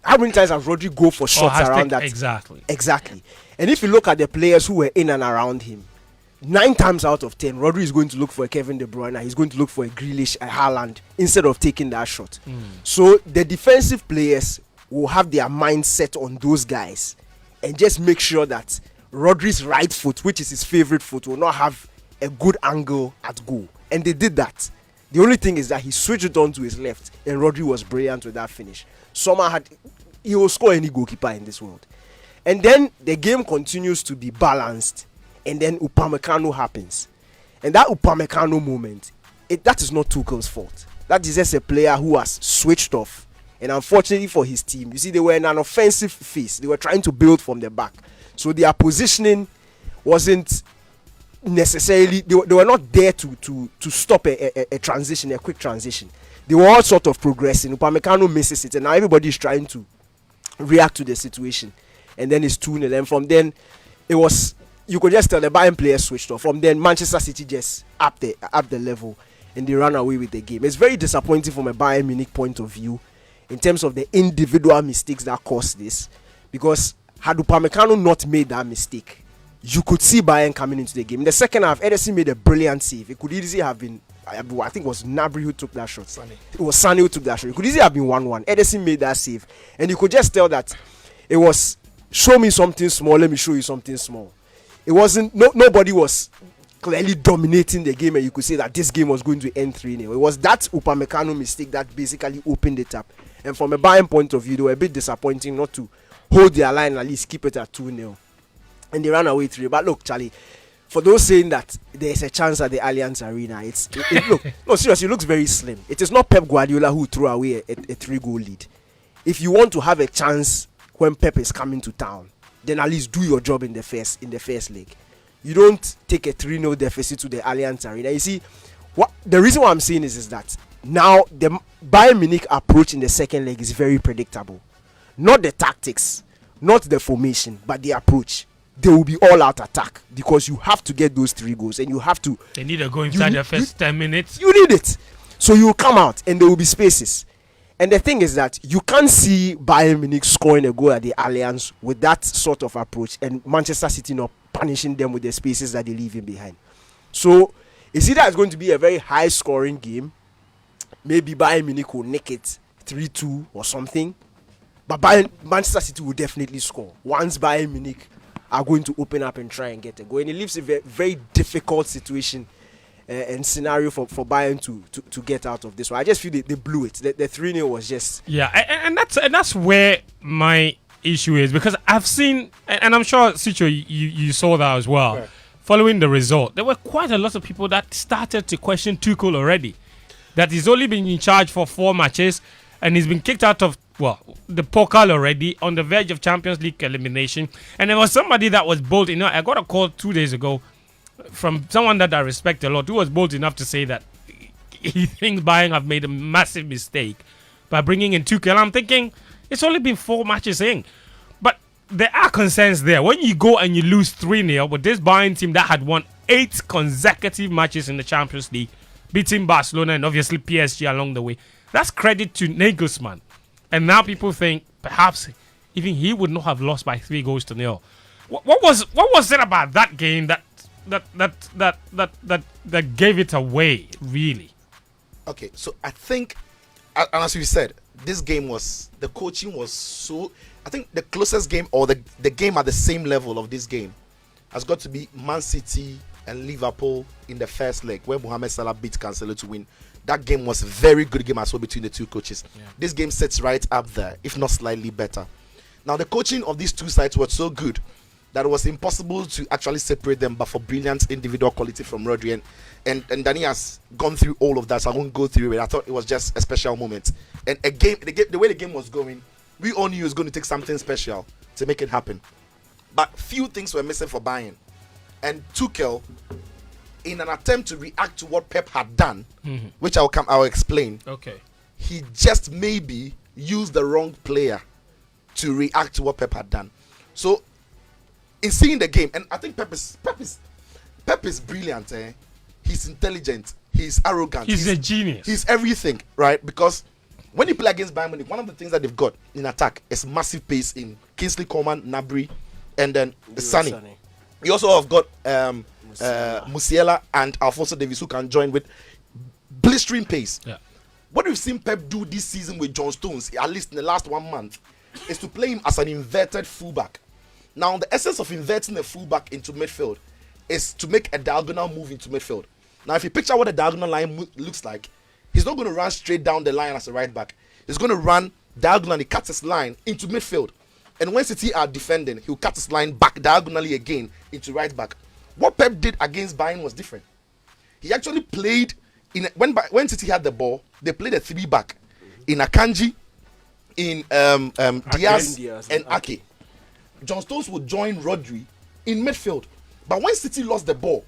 How many times has Rodri go for shots around that? Exactly. And if you look at the players who were in and around him, 9 times out of 10, Rodri is going to look for a Kevin De Bruyne. He's going to look for a Grealish, a Haaland, instead of taking that shot. So the defensive players will have their mind set on those guys and just make sure that Rodri's right foot, which is his favorite foot, will not have a good angle at goal. And they did that. The only thing is that he switched it on to his left, and Rodri was brilliant with that finish. He will score any goalkeeper in this world. And then the game continues to be balanced, and then Upamecano happens. And that Upamecano moment, that is not Tuchel's fault. That is just a player who has switched off. And unfortunately for his team, you see, they were in an offensive phase. They were trying to build from the back. So their positioning wasn't necessarily, they were not there to stop a transition, a quick transition. They were all sort of progressing. Upamecano misses it, and now everybody is trying to react to the situation. And then it's 2-0. And from then, it was, you could just tell the Bayern players switched off. From then, Manchester City just up the level, and they ran away with the game. It's very disappointing from a Bayern Munich point of view in terms of the individual mistakes that caused this. Because had Upamecano not made that mistake, you could see Bayern coming into the game. In the second half, Ederson made a brilliant save. It could easily have been, I think it was Gnabry who took that shot. It was Sané who took that shot. It could easily have been 1-1. Ederson made that save. And you could just tell that it was, show me something small, let me show you something small. It wasn't, nobody was clearly dominating the game, and you could say that this game was going to end 3-0. It was that Upamecano mistake that basically opened it up. And from a Bayern point of view, they were a bit disappointing not to hold their line, at least keep it at 2-0. And they ran away 3. But look, Charlie, for those saying that there's a chance at the Allianz Arena, seriously, it looks very slim. It is not Pep Guardiola who threw away a 3-goal lead. If you want to have a chance when Pep is coming to town, then at least do your job in the first leg. You don't take a 3-0 deficit to the Allianz Arena. You see, the reason why I'm saying is that now the Bayern Munich approach in the second leg is very predictable. Not the tactics, not the formation, but the approach. They will be all out attack because you have to get those 3 goals, and you have to. They need to go inside the first 10 minutes. You need it. So you will come out and there will be spaces. And the thing is that you can't see Bayern Munich scoring a goal at the Allianz with that sort of approach, and Manchester City not punishing them with the spaces that they leave in behind. So it's either it's going to be a very high scoring game. Maybe Bayern Munich will nick it 3-2 or something. But Manchester City will definitely score once Bayern Munich are going to open up and try and get a goal. And it leaves a very, very difficult situation and scenario for Bayern to get out of this. So I just feel they blew it. The 3-0 was just... Yeah, and that's where my issue is, because I've seen, and I'm sure, Sicho, you saw that as well. Right. Following the result, there were quite a lot of people that started to question Tuchel already. That he's only been in charge for 4 matches, and he's been kicked out of the Pokal already, on the verge of Champions League elimination. And there was somebody that was bold. I got a call 2 days ago from someone that I respect a lot, who was bold enough to say that he thinks Bayern have made a massive mistake by bringing in Tuchel. I'm thinking it's only been 4 matches in, but there are concerns there. When you go and you lose 3-0 with this Bayern team that had won 8 consecutive matches in the Champions League, beating Barcelona and obviously PSG along the way, that's credit to Nagelsmann. And now people think perhaps even he would not have lost by 3-0. What was it about that game that gave it away, really? Okay, so I think, and as you said, this game was, the coaching was so, I think the closest game, or the game at the same level of this game, has got to be Man City and Liverpool in the first leg, where Mohamed Salah beat Cancelo to win. That game was a very good game as well between the two coaches. Yeah. This game sits right up there, if not slightly better. Now, the coaching of these two sides was so good that it was impossible to actually separate them, but for brilliant individual quality from Rodri. And Danny has gone through all of that, so I won't go through it. I thought it was just a special moment. And the way the game was going, we all knew it was going to take something special to make it happen. But few things were missing for Bayern. And Tuchel, in an attempt to react to what Pep had done, which I'll explain. Okay. He just maybe used the wrong player to react to what Pep had done. So, in seeing the game, and I think Pep is brilliant. He's intelligent. He's arrogant. He's a genius. He's everything, right? Because when you play against Bayern Munich, one of the things that they've got in attack is massive pace in Kingsley Coman, Gnabry, and then Sonny. You also have got Musiala and Alphonso Davies, who can join with blistering pace. Yeah. What we've seen Pep do this season with John Stones, at least in the last 1 month, is to play him as an inverted fullback. Now, the essence of inverting a fullback into midfield is to make a diagonal move into midfield. Now, if you picture what a diagonal line looks like, he's not going to run straight down the line as a right back. He's going to run diagonally, cut his line into midfield. And when City are defending, he'll cut his line back diagonally again into right back. What Pep did against Bayern was different. He actually played, when City had the ball, they played a 3-back. In Akanji, in Diaz and Ake. John Stones would join Rodri in midfield. But when City lost the ball,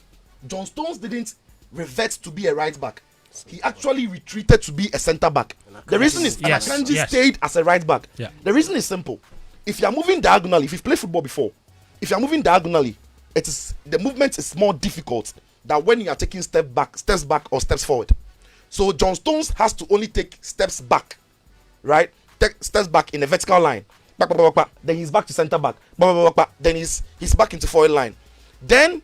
John Stones didn't revert to be a right back. He actually retreated to be a centre back. The reason is Akanji stayed as a right back. Yeah. The reason is simple. If you are moving diagonally, if you've played football before, if you are moving diagonally, the movement is more difficult than when you are taking steps back or steps forward. So John Stones has to only take steps back, right? Take steps back in a vertical line. Then he's back to centre back. Then he's back into forward line. Then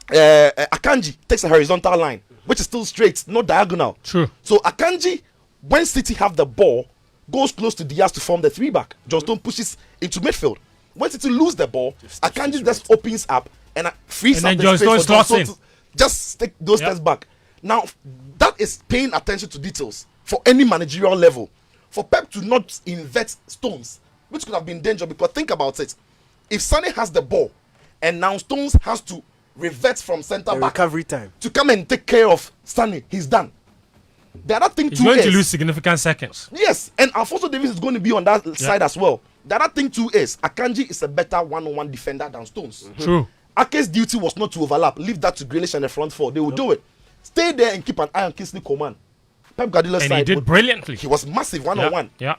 Akanji takes a horizontal line, which is still straight, not diagonal. True. So Akanji, when City have the ball, goes close to Diaz to form the 3-back. John Stones pushes into midfield. When City lose the ball, Akanji just opens up and frees up the space for John Stones to just take those steps back. Now, that is paying attention to details for any managerial level. For Pep to not invert Stones, which could have been dangerous, because think about it. If Sonny has the ball and now Stones has to revert from centre back recovery time to come and take care of Sonny, he's done. The other thing he's too going is, to lose significant seconds. Yes, and Alphonso Davies is going to be on that side as well. The other thing too is Akanji is a better one-on-one defender than Stones. True. Ake's duty was not to overlap. Leave that to Grealish and the front four. They will do it. Stay there and keep an eye on Kingsley Coman. Pep Guardiola's And side, he did brilliantly. He was massive one-on-one. Yeah.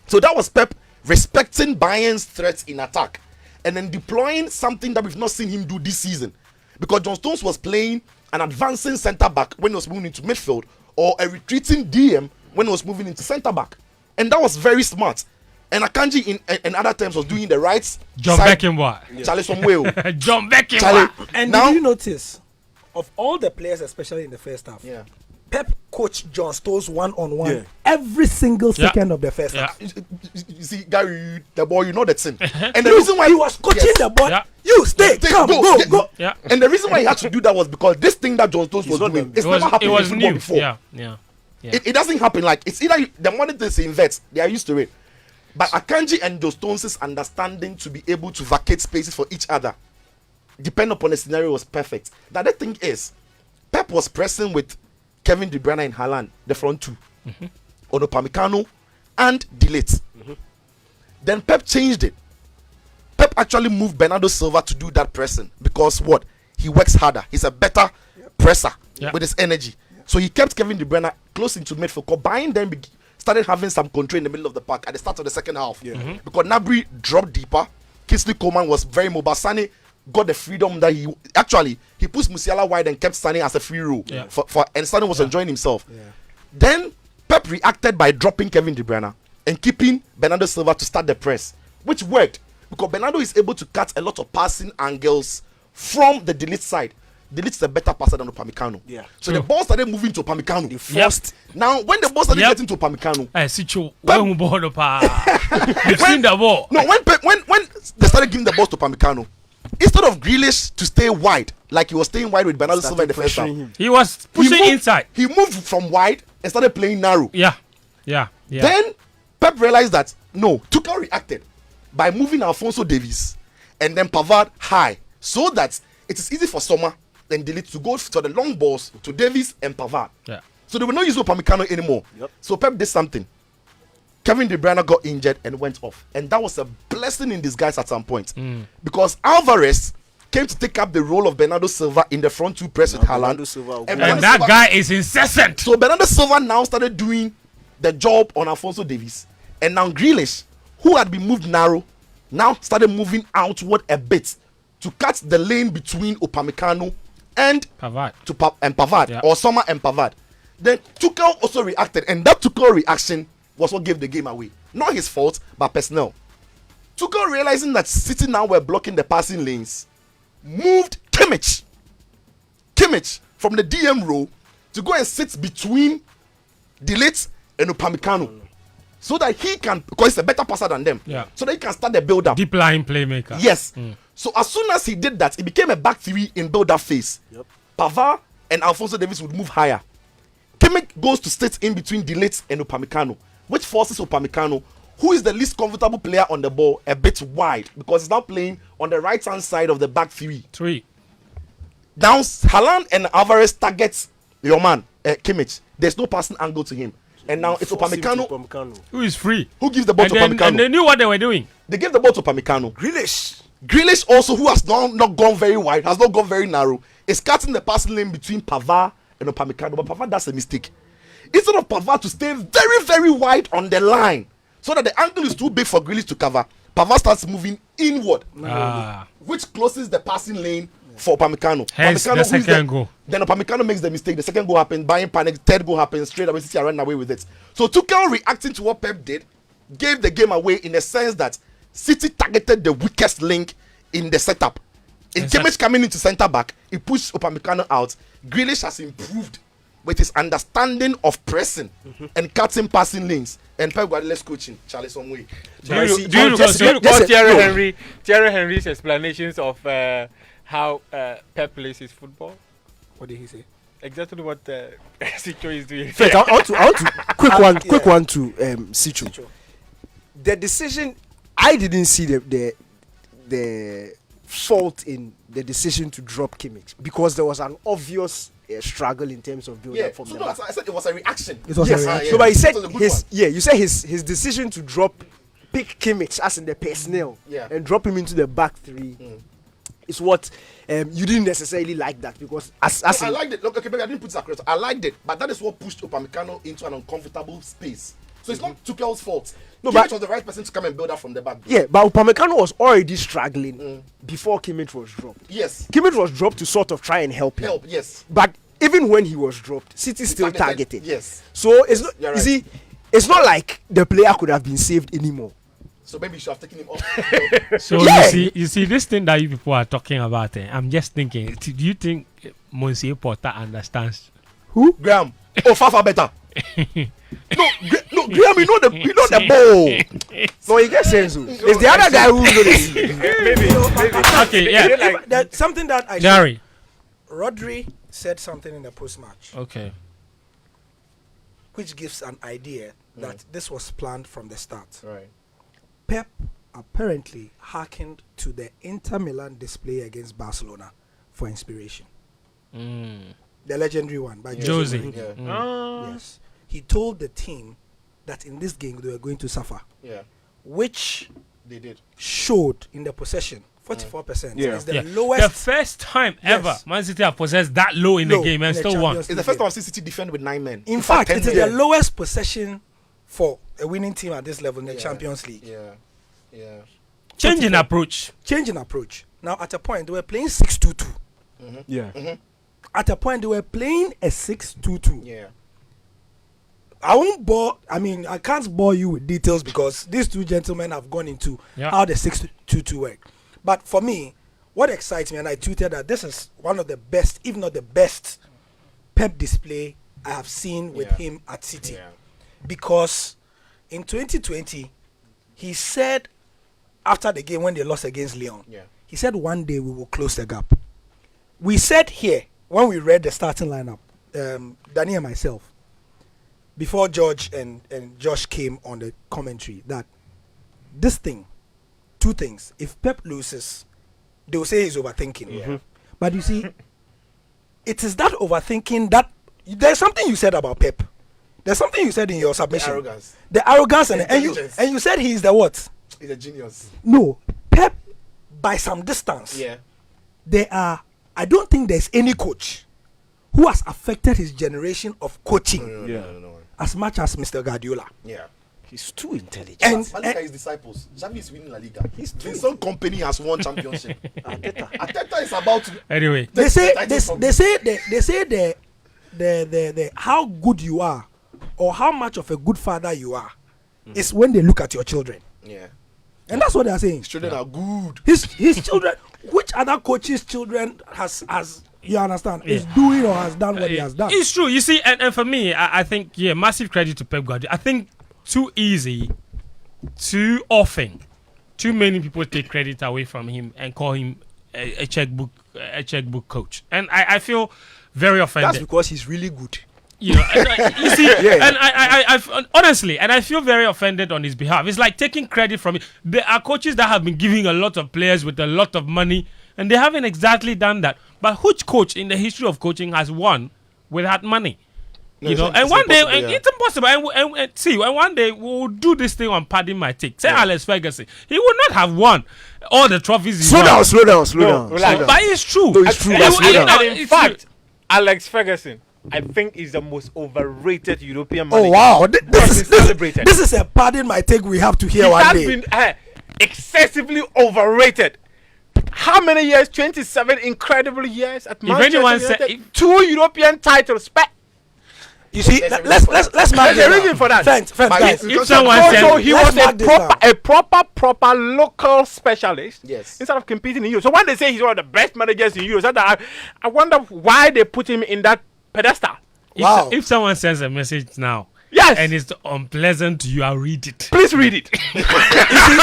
So that was Pep respecting Bayern's threats in attack and then deploying something that we've not seen him do this season. Because John Stones was playing an advancing centre-back when he was moving into midfield, or a retreating DM when he was moving into centre-back. And that was very smart. And Akanji, in other terms, was doing the right John side. Beckenbauer. Charlie Somwell. John Beckenbauer. And now, did you notice, of all the players, especially in the first half, Pep coached John Stones one-on-one every single second of the first half. You see, Gary, the boy, you know that thing. And the reason why he was coaching the ball, you stay, come, go. Yeah. And the reason why he had to do that was because this thing that John Stones was doing, it's never happened in football before. Yeah. It doesn't happen. Like, it's either the moment they invest, they are used to it. But Akanji and John Stones' understanding to be able to vacate spaces for each other, depending upon the scenario, was perfect. The other thing is, Pep was pressing with Kevin De Bruyne and Haaland, the front two, Onopamecano and De Ligt. Then Pep changed it. Pep actually moved Bernardo Silva to do that pressing because what? he works harder. He's a better presser Yep. with his energy. So he kept Kevin De Bruyne close into midfield. Because Bayern then started having some control in the middle of the park at the start of the second half. Because Gnabry dropped deeper. Kingsley Coman was very mobile. Sane got the freedom that he pushed Musiala wide and kept Sane as a free role. And Sane was enjoying himself. Then Pep reacted by dropping Kevin De Bruyne and keeping Bernardo Silva to start the press, which worked because Bernardo is able to cut a lot of passing angles from the delete side. Delete's a better passer than Upamecano. So the ball started moving to Upamecano. Now, when the ball started getting to Upamecano, between the ball. No, when they started giving the balls to Upamecano, instead of Grealish to stay wide, like he was staying wide with Bernardo Silva in the first half, He was pushing inside. He moved from wide and started playing narrow. Yeah. Then Pep realized that no, Tuchel reacted by moving Alphonso Davies and then Pavard high, so that it is easy for Sommer and Delete to go to the long balls to Davies and Pavard. So they were not using Upamecano anymore. So Pep did something. Kevin De Bruyne got injured and went off, and that was a blessing in disguise at some point because Alvarez came to take up the role of Bernardo Silva in the front two press with Haaland, and that guy is incessant. So Bernardo Silva now started doing the job on Alphonso Davies, and now Grealish, who had been moved narrow, now started moving outward a bit to cut the lane between Upamecano and Pavard, or Sommer and Pavard. Then Tuchel also reacted, and that Tuchel reaction was what gave the game away. Not his fault, but personnel. Tuchel, realizing that City now were blocking the passing lanes, moved Kimmich from the DM row to go and sit between Delete and Upamecano, so that he can, because he's a better passer than them, so that he can start the build-up. Deep line playmaker. Yes. So as soon as he did that, it became a back three in build-up phase. Pavard and Alphonso Davies would move higher. Kimmich goes to sit in between Delete and Upamecano, which forces Upamecano, who is the least comfortable player on the ball, a bit wide because he's now playing on the right-hand side of the back three. Now Haaland and Alvarez targets your man, Kimmich. There's no passing angle to him. And now it's Upamecano who is free, who gives the ball to Upamecano. And they knew what they were doing. They gave the ball to Upamecano. Grealish also, who has not gone very wide, has not gone very narrow, is cutting the passing lane between Pavard and Upamecano. But Pavard does a mistake. Instead of Pavard to stay very, very wide on the line, so that the angle is too big for Grealish to cover, Pavard starts moving inward, which closes the passing lane for Upamecano. Hence the second goal. Then Upamecano makes the mistake. The second goal happens. Bayern panic. Third goal happens. Straight away, City are running away with it. So Tuchel, reacting to what Pep did, gave the game away in the sense that City targeted the weakest link in the setup. In Kimmich coming into centre back, he pushed Upamecano out. Grealish has improved with his understanding of pressing and cutting passing lanes. And Pep Guardiola's coaching, Charlie Somway. Do you recall Thierry Henry's explanations of how Pep plays his football? What did he say? Exactly what Sicho is doing. First, I want to quick one to Sicho. The decision, I didn't see the fault in the decision to drop Kimmich because there was an obvious struggle in terms of building up from the back. I said it was a reaction. It was a reaction. So, but he said you said his decision to pick Kimmich as in the personnel and drop him into the back three is what you didn't necessarily like that because I liked it. Look, okay, maybe I didn't put it across. I liked it, but that is what pushed Upamecano into an uncomfortable space. So it's not Tuchel's fault. No, but Kimmich was the right person to come and build up from the back. Yeah, but Upamecano was already struggling before Kimmich was dropped. Yes. Kimmich was dropped to sort of try and help him. Yes. But even when he was dropped, City still targeted. Yes. So it's not. Right. You see, it's not like the player could have been saved anymore. So maybe you should have taken him off. So you see this thing that you people are talking about. I'm just thinking. Do you think Monsieur Porter understands? Who? Graham. Oh, Fafa better. No, Graham, you know the ball. No, you get sense. It's the other guy who knows. Maybe. Okay, yeah. That's something that I. Jerry. Rodri said something in the post-match. Okay. Which gives an idea that this was planned from the start. Right. Pep apparently hearkened to the Inter Milan display against Barcelona for inspiration. The legendary one by Jose. Yes. He told the team that in this game they were going to suffer. Yeah. Which they did. Showed in the possession 44%. Yeah. It's the The lowest. first time Yes. ever Man City have possessed that low in the Low game and in the still won. Champions It's the first time I've seen City defend with 9 men. In fact, 10 it is men. the lowest possession for a winning team at this level in the Champions League. Yeah. Change in approach. Change in approach. Now, at a point, they were playing 6-2-2. Yeah. At a point, they were playing a 6-2-2. Yeah. I can't bore you with details because these two gentlemen have gone into how the 6-2-2 work. But for me, what excites me, and I tweeted that this is one of the best, if not the best, Pep display I have seen with him at City. Yeah. Because in 2020, he said after the game when they lost against Lyon, he said one day we will close the gap. We said here when we read the starting lineup, Danny and myself, before George and Josh came on the commentary, that this thing, two things. If Pep loses, they will say he's overthinking. But you see, it is that overthinking that there's something you said about Pep. There's something you said in your submission. The arrogance and you said he's the what? He's a genius. No, Pep by some distance. I don't think there's any coach who has affected his generation of coaching No. as much as Mr. Guardiola. He's too intelligent. And La Liga is disciples. Xavi is winning La Liga. Some company has won championship. Arteta is about to. Anyway, they say the how good you are or how much of a good father you are is when they look at your children. And that's what they are saying. His children are good. His children. Which other coach's children has you understand is doing or has done what he has done? It's true. You see, and for me, I think massive credit to Pep Guardiola. I think too easy, too often, too many people take credit away from him and call him a checkbook coach, and I feel very offended. That's because he's really good. You know, you see, and I honestly, and I feel very offended on his behalf. It's like taking credit from it. There are coaches that have been giving a lot of players with a lot of money, and they haven't exactly done that. But which coach in the history of coaching has won without money? No, you know, it's and one day impossible, it's impossible. And see, and one day we'll do this thing on Pardon My Take. Say Alex Ferguson, he would not have won all the trophies. He won. Slow down. But it's true. No, it's true. And in fact, Alex Ferguson, I think, is the most overrated European manager. Oh wow! This celebrated. is a Pardon My Take we have to hear He one has day. been excessively overrated. How many years? 27 incredible years at Manchester anyone United. said- 2 European titles. You see, let's mark There's a reason for that. Thanks, guys. If someone Also, says he Let's was mark this down. a proper local specialist. Yes. Instead of competing in Europe. So when they say he's one of the best managers in Europe, I wonder why they put him in that pedestal. Wow. if someone sends a message now, Yes. and it's unpleasant to you, I'll read it. Please read it. You see,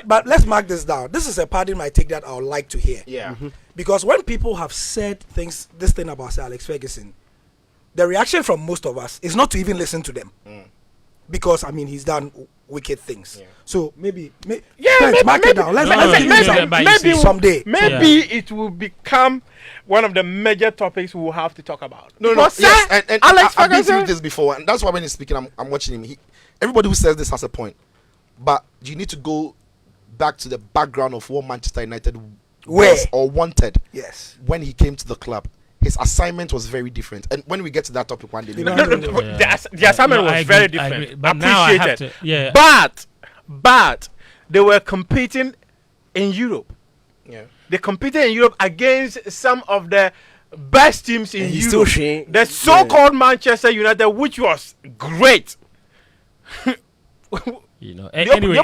but let's mark this down. This is a Pardon My Take that I would like to hear. Because when people have said this thing about Sir Alex Ferguson, the reaction from most of us is not to even listen to them. Because he's done wicked things. So maybe thanks, mark it down. Let's give him someday. Maybe it will become one of the major topics we will have to talk about. Yes, and Alex I've been through Ferguson. this before, and that's why when he's speaking, I'm watching him. Everybody who says this has a point, but you need to go back to the background of what Manchester United was or wanted. Yes. When he came to the club, his assignment was very different. And when we get to that topic one day, The assignment was very different. But now I have to, But they were competing in Europe. They competed in Europe against some of the best teams in Europe. The so-called Manchester United, which was great. You know, anyway,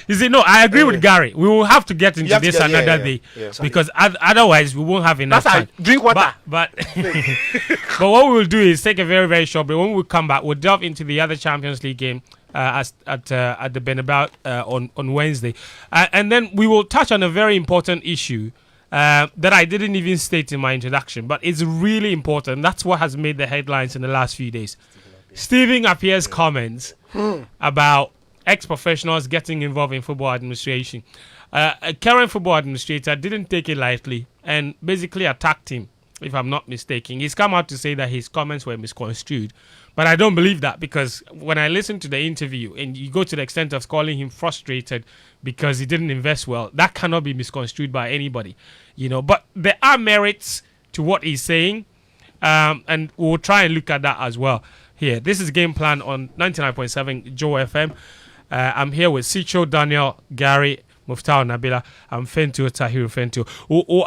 you see, no, I agree with Gary. We will have to get into this another day because otherwise we won't have enough time. Drink water. But what we will do is take a very, very short break. When we come back, we'll delve into the other Champions League game at the Bernabeu on Wednesday, and then we will touch on a very important issue that I didn't even state in my introduction, but it's really important. That's what has made the headlines in the last few days. Stephen Appiah's comments about ex-professionals getting involved in football administration. A current football administrator didn't take it lightly and basically attacked him, if I'm not mistaken. He's come out to say that his comments were misconstrued. But I don't believe that, because when I listen to the interview and you go to the extent of calling him frustrated because he didn't invest well, that cannot be misconstrued by anybody, But there are merits to what he's saying, and we'll try and look at that as well here. This is Game Plan on 99.7 Joe FM. I'm here with Sicho, Daniel, Gary, Muftau, Nabila, and Fentu, Tahiru Fentu.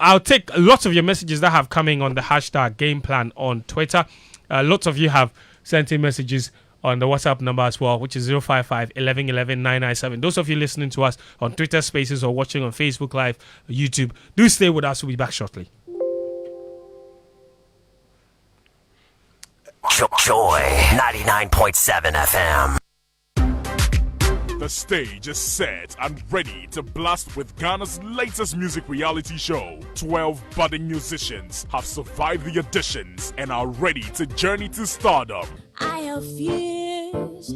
I'll take lots of your messages that have coming on the hashtag Game Plan on Twitter. Lots of you have sent in messages on the WhatsApp number as well, which is 055 11 11 997. Those of you listening to us on Twitter Spaces or watching on Facebook Live, YouTube, do stay with us. We'll be back shortly. Joy 99.7 FM. The stage is set and ready to blast with Ghana's latest music reality show. 12 budding musicians have survived the auditions and are ready to journey to stardom. I have fears,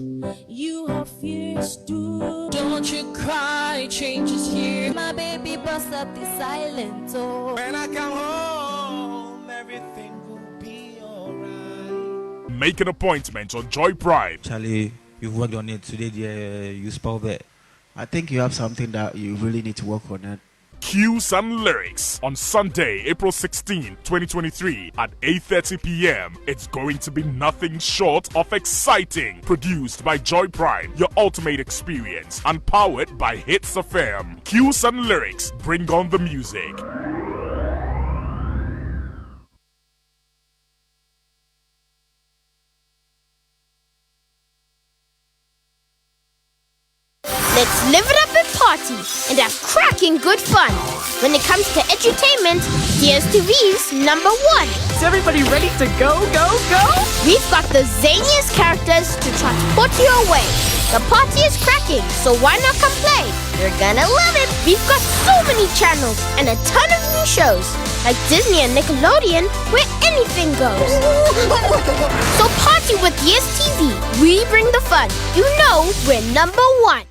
you have fears too. Don't you cry, change is here. My baby bust up the silent door. When I come home, everything will be alright. Make an appointment on Joy Prime. Charlie, you've worked on it today. You spelled it. I think you have something that you really need to work on it. Cues and lyrics on Sunday, April 16, 2023 at 8:30 p.m. It's going to be nothing short of exciting. Produced by Joy Prime, your ultimate experience, and powered by Hits FM. Cues and lyrics, bring on the music. Let's live it up and party and have cracking good fun. When it comes to edutainment, here's TV's number one. Is everybody ready to go, go, go? We've got the zaniest characters to transport you away. The party is cracking, so why not come play? You're gonna love it. We've got so many channels and a ton of new shows, like Disney and Nickelodeon, where anything goes. So party with Yes TV. We bring the fun. You know we're number one.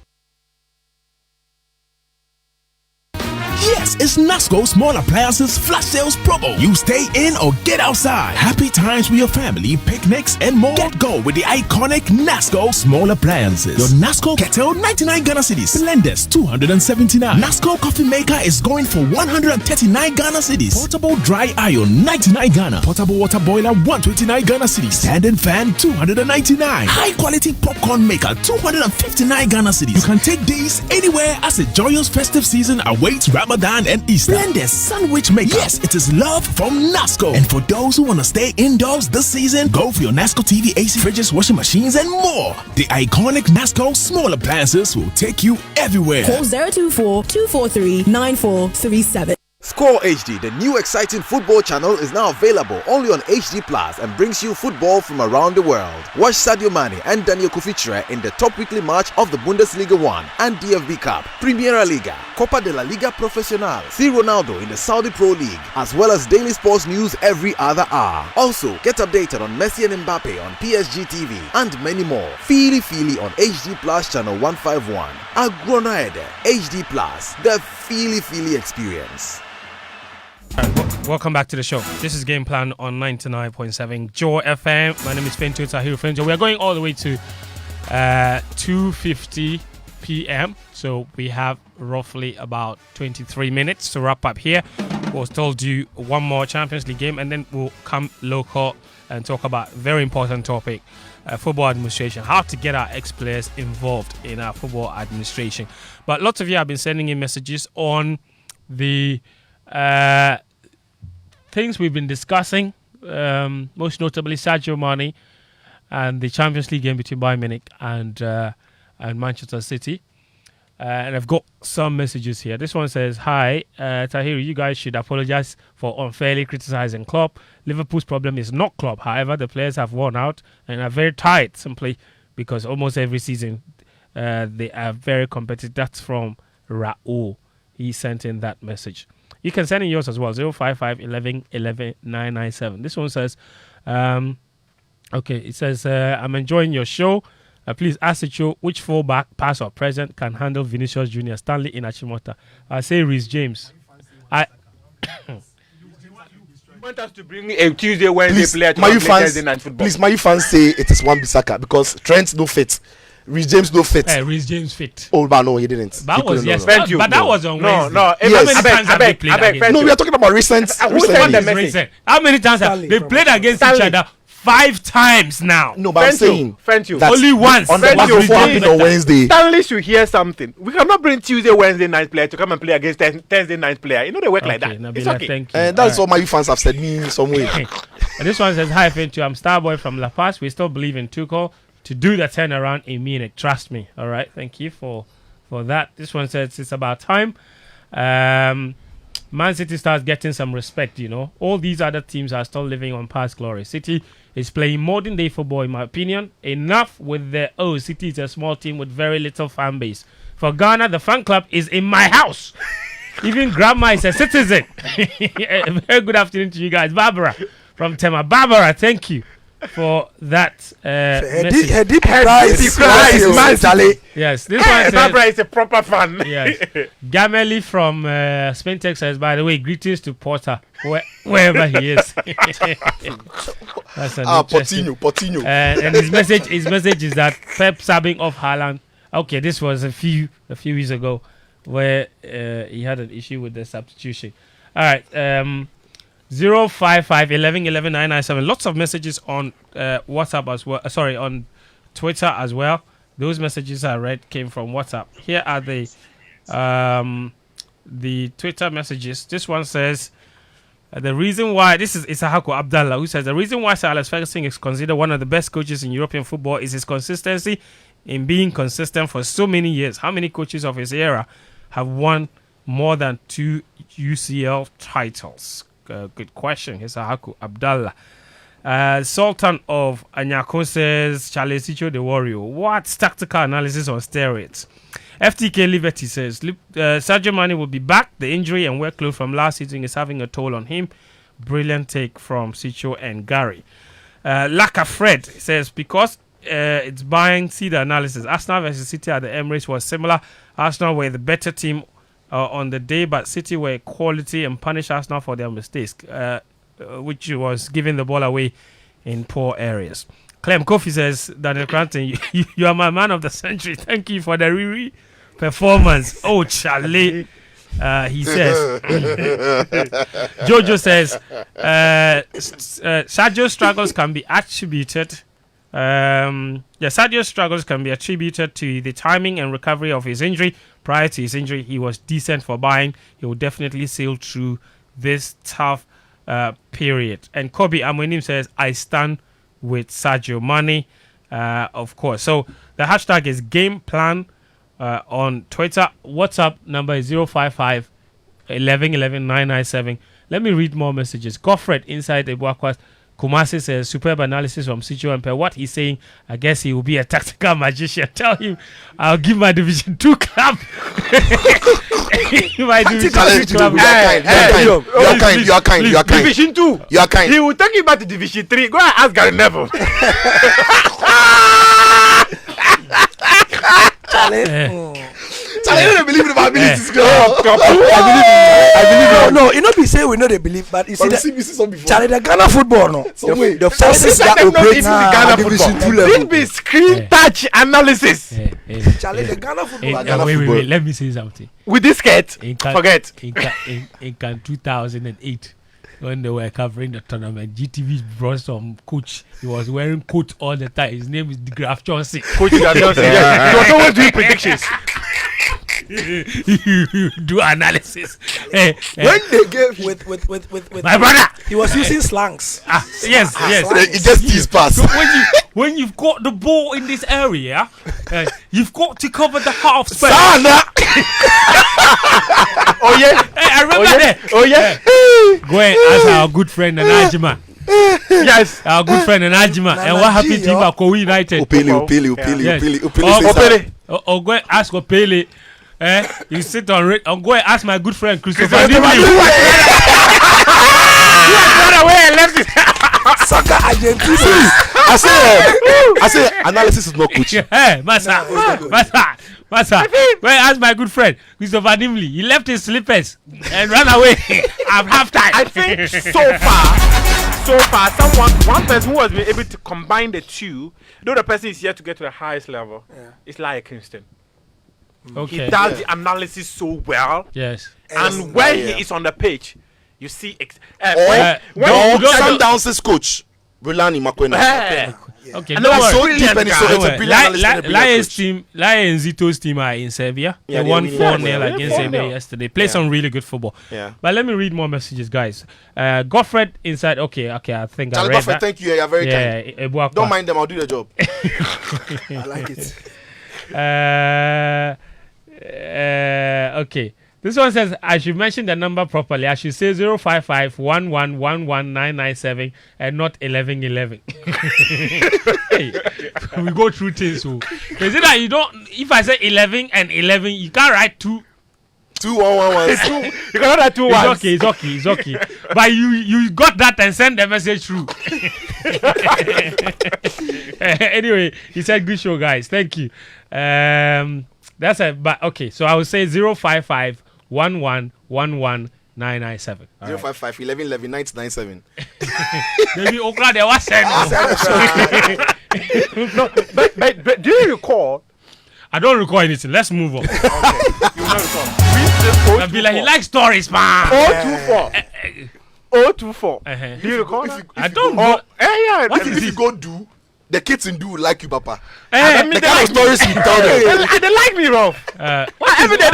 Yes, it's Nasco Small Appliances Flash Sales Promo. You stay in or get outside. Happy times with your family, picnics, and more. Get go with the iconic Nasco Small Appliances. Your Nasco Kettle, 99 Ghana cedis. Blenders, 279. Nasco Coffee Maker is going for 139 Ghana cedis. Portable Dry Iron, 99 Ghana. Portable Water Boiler, 129 Ghana cedis. Standing Fan, 299. High Quality Popcorn Maker, 259 Ghana cedis. You can take these anywhere as a joyous festive season awaits Ramadan and Easter. Blenders Sandwich Maker. Yes, it is love from Nasco. And for those who want to stay indoors this season, go for your Nasco TV, AC, fridges, washing machines, and more. The iconic Nasco Small Appliances will take you everywhere. Call 024-243-9437. Score HD, the new exciting football channel, is now available only on HD Plus and brings you football from around the world. Watch Sadio Mane and Daniel Kufichre in the top weekly match of the Bundesliga 1 and DFB Cup, Primera Liga, Copa de la Liga Profesional, see Ronaldo in the Saudi Pro League, as well as daily sports news every other hour. Also, get updated on Messi and Mbappe on PSG TV and many more. Feely on HD Plus channel 151. Agronaede, HD Plus, the Feely experience. Welcome back to the show. This is Game Plan on 99.7 Joy FM. My name is Fentu Tahiru Fentu. We are going all the way to 2:50 p.m. So we have roughly about 23 minutes to wrap up here. We'll still do one more Champions League game and then we'll come local and talk about a very important topic, football administration, how to get our ex-players involved in our football administration. But lots of you have been sending in messages on the things we've been discussing, most notably Sadio Mane and the Champions League game between Bayern Munich and Manchester City. And I've got some messages here. This one says, "Hi, Tahiru, you guys should apologize for unfairly criticizing Klopp. Liverpool's problem is not Klopp. However, the players have worn out and are very tired simply because almost every season they are very competitive." That's from Raul. He sent in that message. You can send in yours as well, 055 11 11 997. This one says, it says, "I'm enjoying your show. Please ask the show which fullback, past or present, can handle Vinicius Jr., Stanley Inachimota." I say Reece James. want us to bring a Tuesday, Wednesday player to play Thursday night football. Please, my fans say it is Wan-Bissaka because Trent no fit. Reece James no fit. Reece James fit. Oh, but no, he didn't. That was yes, but that was on Wednesday. No. Yes. How many times have they played against? No, we are talking about recent. Recent. How many times have they played against each other? 5 times now. No, but I'm saying only once. On Wednesday. Stanley should hear something. We cannot bring Tuesday, Wednesday night player to come and play against Thursday night player. You know they work like that. Nabila, it's okay. Thank you. And that's what my fans have said me in some way. And this one says, "Hi, Fintu. I'm Starboy from La Paz. We still believe in Tuchel to do the turnaround in Munich. Trust me." All right, thank you for that. This one says it's about time. Man City starts getting some respect. You know, all these other teams are still living on past glory. City is playing modern day football, in my opinion. Enough with the City is a small team with very little fan base. For Ghana, the fan club is in my house. Even grandma is a citizen. Very good afternoon to you guys. Barbara from Tema. Barbara, thank you for that message. Yes, this one says, Barbara is a proper fan. Yes. Gameli from Spintex says, by the way, greetings to Porter, wherever he is. That's an Portinho. And his message is that Pep subbing off Haaland. Okay, this was a few weeks ago where he had an issue with the substitution. All right, 055 11 11 997. Lots of messages on WhatsApp as well. Sorry, on Twitter as well. Those messages I read came from WhatsApp. Here are the Twitter messages. This one says, the reason why, this is Isahaku Abdallah, who says, the reason why Sir Alex Ferguson is considered one of the best coaches in European football is his consistency in being consistent for so many years. How many coaches of his era have won more than 2 UCL titles? Good question. Isahaku Abdallah. Sultan of Anyako says, Charles Sicho the Warrior. What's tactical analysis on steroids? FTK Liberty says, Sadio Mane will be back. The injury and workload from last season is having a toll on him. Brilliant take from Sicho and Gary. Laka Fred says, because it's Bayern, see the analysis. Arsenal versus City at the Emirates was similar. Arsenal were the better team on the day, but City were quality and punished Arsenal for their mistakes, which was giving the ball away in poor areas. Clem Kofi says, Daniel Cranton, you are my man of the century. Thank you for the Riri performance. Oh, Charlie. He says, Jojo says, Sadio's struggles can be attributed. Sadio's struggles can be attributed to the timing and recovery of his injury. Prior to his injury, he was decent for buying. He will definitely sail through this tough period. And Kobe Amonim says, I stand with Sadio Mane, of course. So the hashtag is game plan on Twitter. WhatsApp number is 055 11 11 997. Let me read more messages. Goffred inside the Buakwas Kumasi says, superb analysis from Sicho and Per. What he's saying, I guess he will be a tactical magician. Tell him I'll give my Division 2 club. My Division 2 club. You are kind. Division 2. You are kind. He will take you back to Division 3. Go and ask Gary Neville. I don't believe in my abilities, girl. I believe. No, you know, be say we know they believe, but you see that. Charlie, the Ghana football, no. The forces that operate Ghana football. This be screen touch analysis. Charlie, the Ghana football. Wait. Let me say something. With this skirt, forget. In 2008. When they were covering the tournament, GTV brought some coach. He was wearing coat all the time. His name is Graf Chauncey. Coach Graf Chauncey. Yes. He was always doing predictions. You do analysis. When they gave with my brother, he was using slangs. Yes. It just his pass. So when you've got the ball in this area, you've got to cover the half space. Oh yeah, hey, I remember that. Oh yeah. Go and ask our good friend Najima. Yes, our good friend Najima. And what happened to him at Kowi United? Opele. Or go and ask Opele. You sit on it. Or go and ask my good friend Christopher. Soccer Argentina. I say analysis is not coaching. Hey, Massa. Well, ask my good friend Christopher Nimley. He left his slippers and ran away at halftime. I think so far, one person who has been able to combine the two, though the person is yet to get to the highest level, is like Kingston. Okay. He does the analysis so well. Yes. And when he is on the pitch, you see. Sundown's coach, Rulani Makwena. Okay, and no that's so deep and it's a brilliant Lions Zito's team are in Serbia. They won 4-0 against Serbia yesterday. Played some really good football. Yeah. But let me read more messages, guys. Godfred inside. Okay, I think I read Godfred, that. thank you. You're very kind. Don't mind them. I'll do the job. I like it. Okay. This one says I should mention the number properly. I should say 055-1111-997 and not 1111. Hey, we go through things. So. Is it that you don't? If I say 11 and 11, you can't write 2. 2-1-1-1. You cannot write 2 ones. It's okay. But you got that and send the message through. Anyway, he said good show, guys. Thank you. That's it. But okay, so I would say 055-1111-997. 055-1111-997. Maybe Okra there was sent. No, but do you recall? I don't recall anything. Let's move on. Okay, you will not recall. Nabila, he likes stories, man. 024. Uh-huh. Do you recall? I don't know. Yeah. What if you go do? The kids in do like you, Papa. The kind of stories you tell them. They like me, Rob. Every day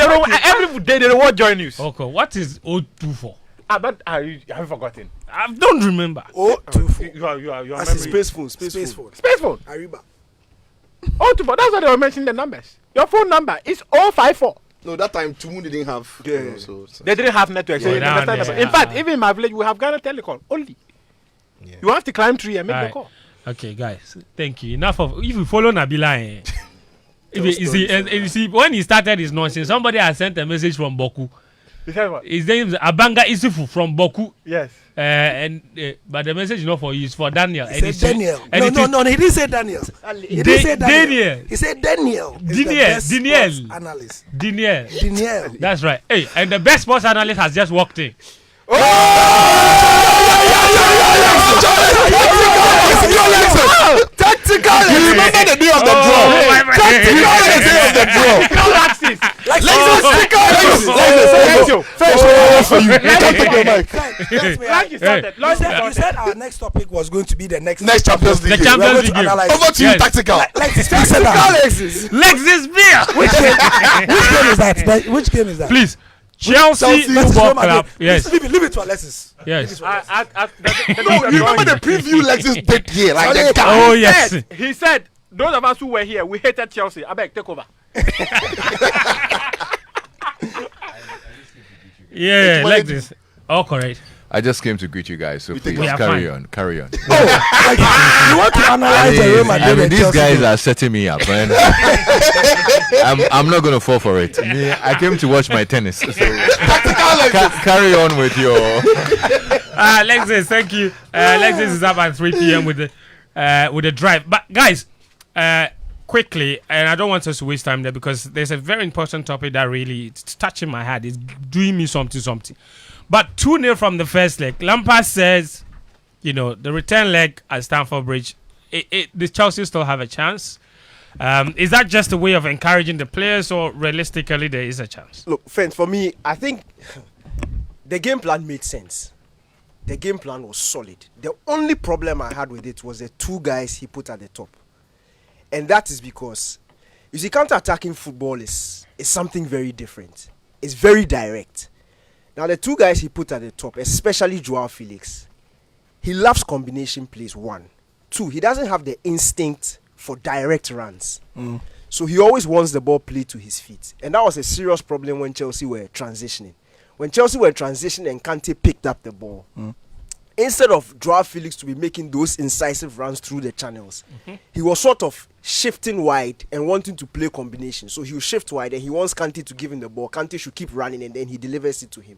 they don't watch Joy News. Okay, what is 024? But have you forgotten? I don't remember. 024. You are That's a space phone. Space phone. Ariba. 024. That's why they were mentioning the numbers. Your phone number is 054. No, that time Tumu didn't have. Yeah. So they didn't have network. So in fact, even in my village, we have Ghana Telecom only. Yeah. You have to climb tree and make the call. Okay, guys, thank you. Enough of. If you follow Nabila, you see, when he started his nonsense, somebody has sent a message from Boku. His name is Abanga Isifu from Boku. Yes. But the message is not for you, it's for Daniel. He said Daniel. No, he didn't say Daniel. He didn't say Daniel. He said Daniel. Daniel. That's right. Hey, and the best sports analyst has just walked in. Tactical. You remember the day of the draw? Tactical the day of the draw. You said our next topic was going to be the next Champions League. The Champions League. Over to you, tactical. Lexus beer. Which game is that? Please. Chelsea Football Club. Yes. Leave it to Alexis. Yes. You remember the preview Lexus did here? Like the guy. Oh, yes. He said, those of us who were here, we hated Chelsea. I beg, take over. Yeah, like this. All correct. I just came to greet you guys, so please carry on. You want to analyze the Real Madrid? I mean, these guys are setting me up, man. I'm not gonna fall for it. I came to watch my tennis. So carry on with your. Lexus, thank you. Lexus is up at 3 p.m. with the drive. But guys, quickly, and I don't want us to waste time there because there's a very important topic that really it's touching my heart. It's doing me something. But 2-0 from the first leg. Lampard says, the return leg at Stamford Bridge, the Chelsea still have a chance. Is that just a way of encouraging the players, or realistically there is a chance? Look, friends, for me, I think the game plan made sense. The game plan was solid. The only problem I had with it was the two guys he put at the top. And that is because, you see, counter-attacking football is something very different. It's very direct. Now, the two guys he put at the top, especially Joao Felix, he loves combination plays, 1. 2, he doesn't have the instinct for direct runs. So he always wants the ball played to his feet. And that was a serious problem when Chelsea were transitioning. When Chelsea were transitioning and Kante picked up the ball, instead of Joao Felix to be making those incisive runs through the channels, he was sort of shifting wide and wanting to play combination. So he will shift wide and he wants Kante to give him the ball. Kante should keep running and then he delivers it to him.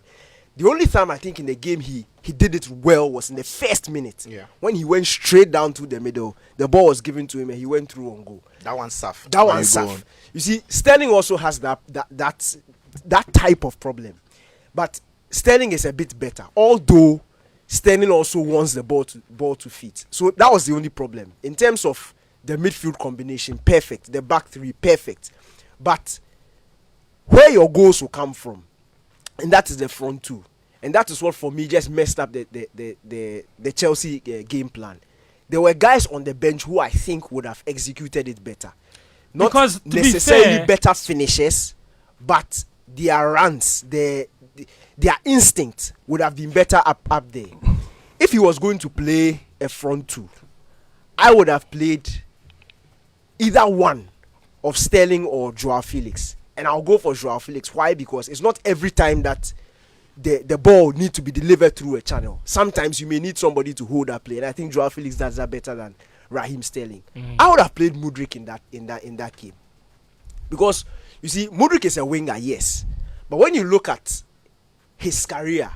The only time I think in the game he did it well was in the first minute. Yeah. When he went straight down to the middle, the ball was given to him and he went through on goal. That one's soft. That one's soft. You see, Sterling also has that type of problem. But Sterling is a bit better. Although Sterling also wants the ball to feet. So that was the only problem. In terms of the midfield combination, perfect. The back three, perfect. But where your goals will come from, and that is the front two. And that is what for me just messed up the Chelsea game plan. There were guys on the bench who I think would have executed it better. Not because necessarily better finishers, but their runs, their instinct would have been better up there. If he was going to play a front two, I would have played either one of Sterling or Joao Felix. And I'll go for Joao Felix. Why? Because it's not every time that the ball needs to be delivered through a channel. Sometimes you may need somebody to hold that play. And I think Joao Felix does that better than Raheem Sterling. I would have played Mudryk in that game. Because you see, Mudryk is a winger, yes. But when you look at his career,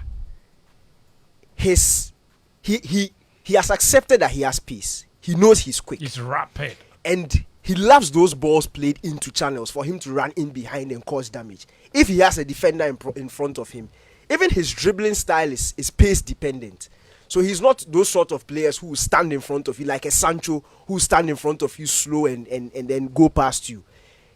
he has accepted that he has pace. He knows he's quick. He's rapid. And he loves those balls played into channels for him to run in behind and cause damage. If he has a defender in front of him, even his dribbling style is pace dependent. So he's not those sort of players who stand in front of you, like a Sancho who stand in front of you slow and then go past you.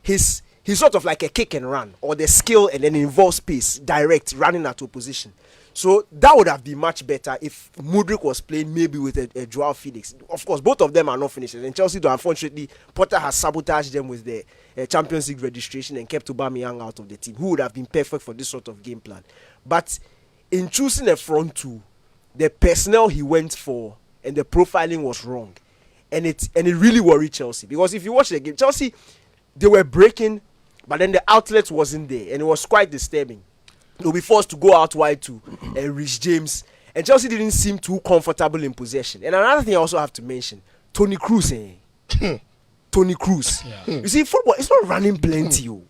He's sort of like a kick and run, or the skill and then involves pace, direct, running at opposition. So that would have been much better if Mudryk was playing maybe with a Joao Felix. Of course, both of them are not finishers. And Chelsea, though, unfortunately, Potter has sabotaged them with the Champions League registration and kept Aubameyang out of the team, who would have been perfect for this sort of game plan. But in choosing a front two, the personnel he went for and the profiling was wrong. And it really worried Chelsea. Because if you watch the game, Chelsea, they were breaking, but then the outlet wasn't there. And it was quite disturbing. They'll be forced to go out wide to Rhys James. And Chelsea didn't seem too comfortable in possession. And another thing I also have to mention, Toni Kroos. Toni Kroos. Yeah. You see, football, it's not running plenty. You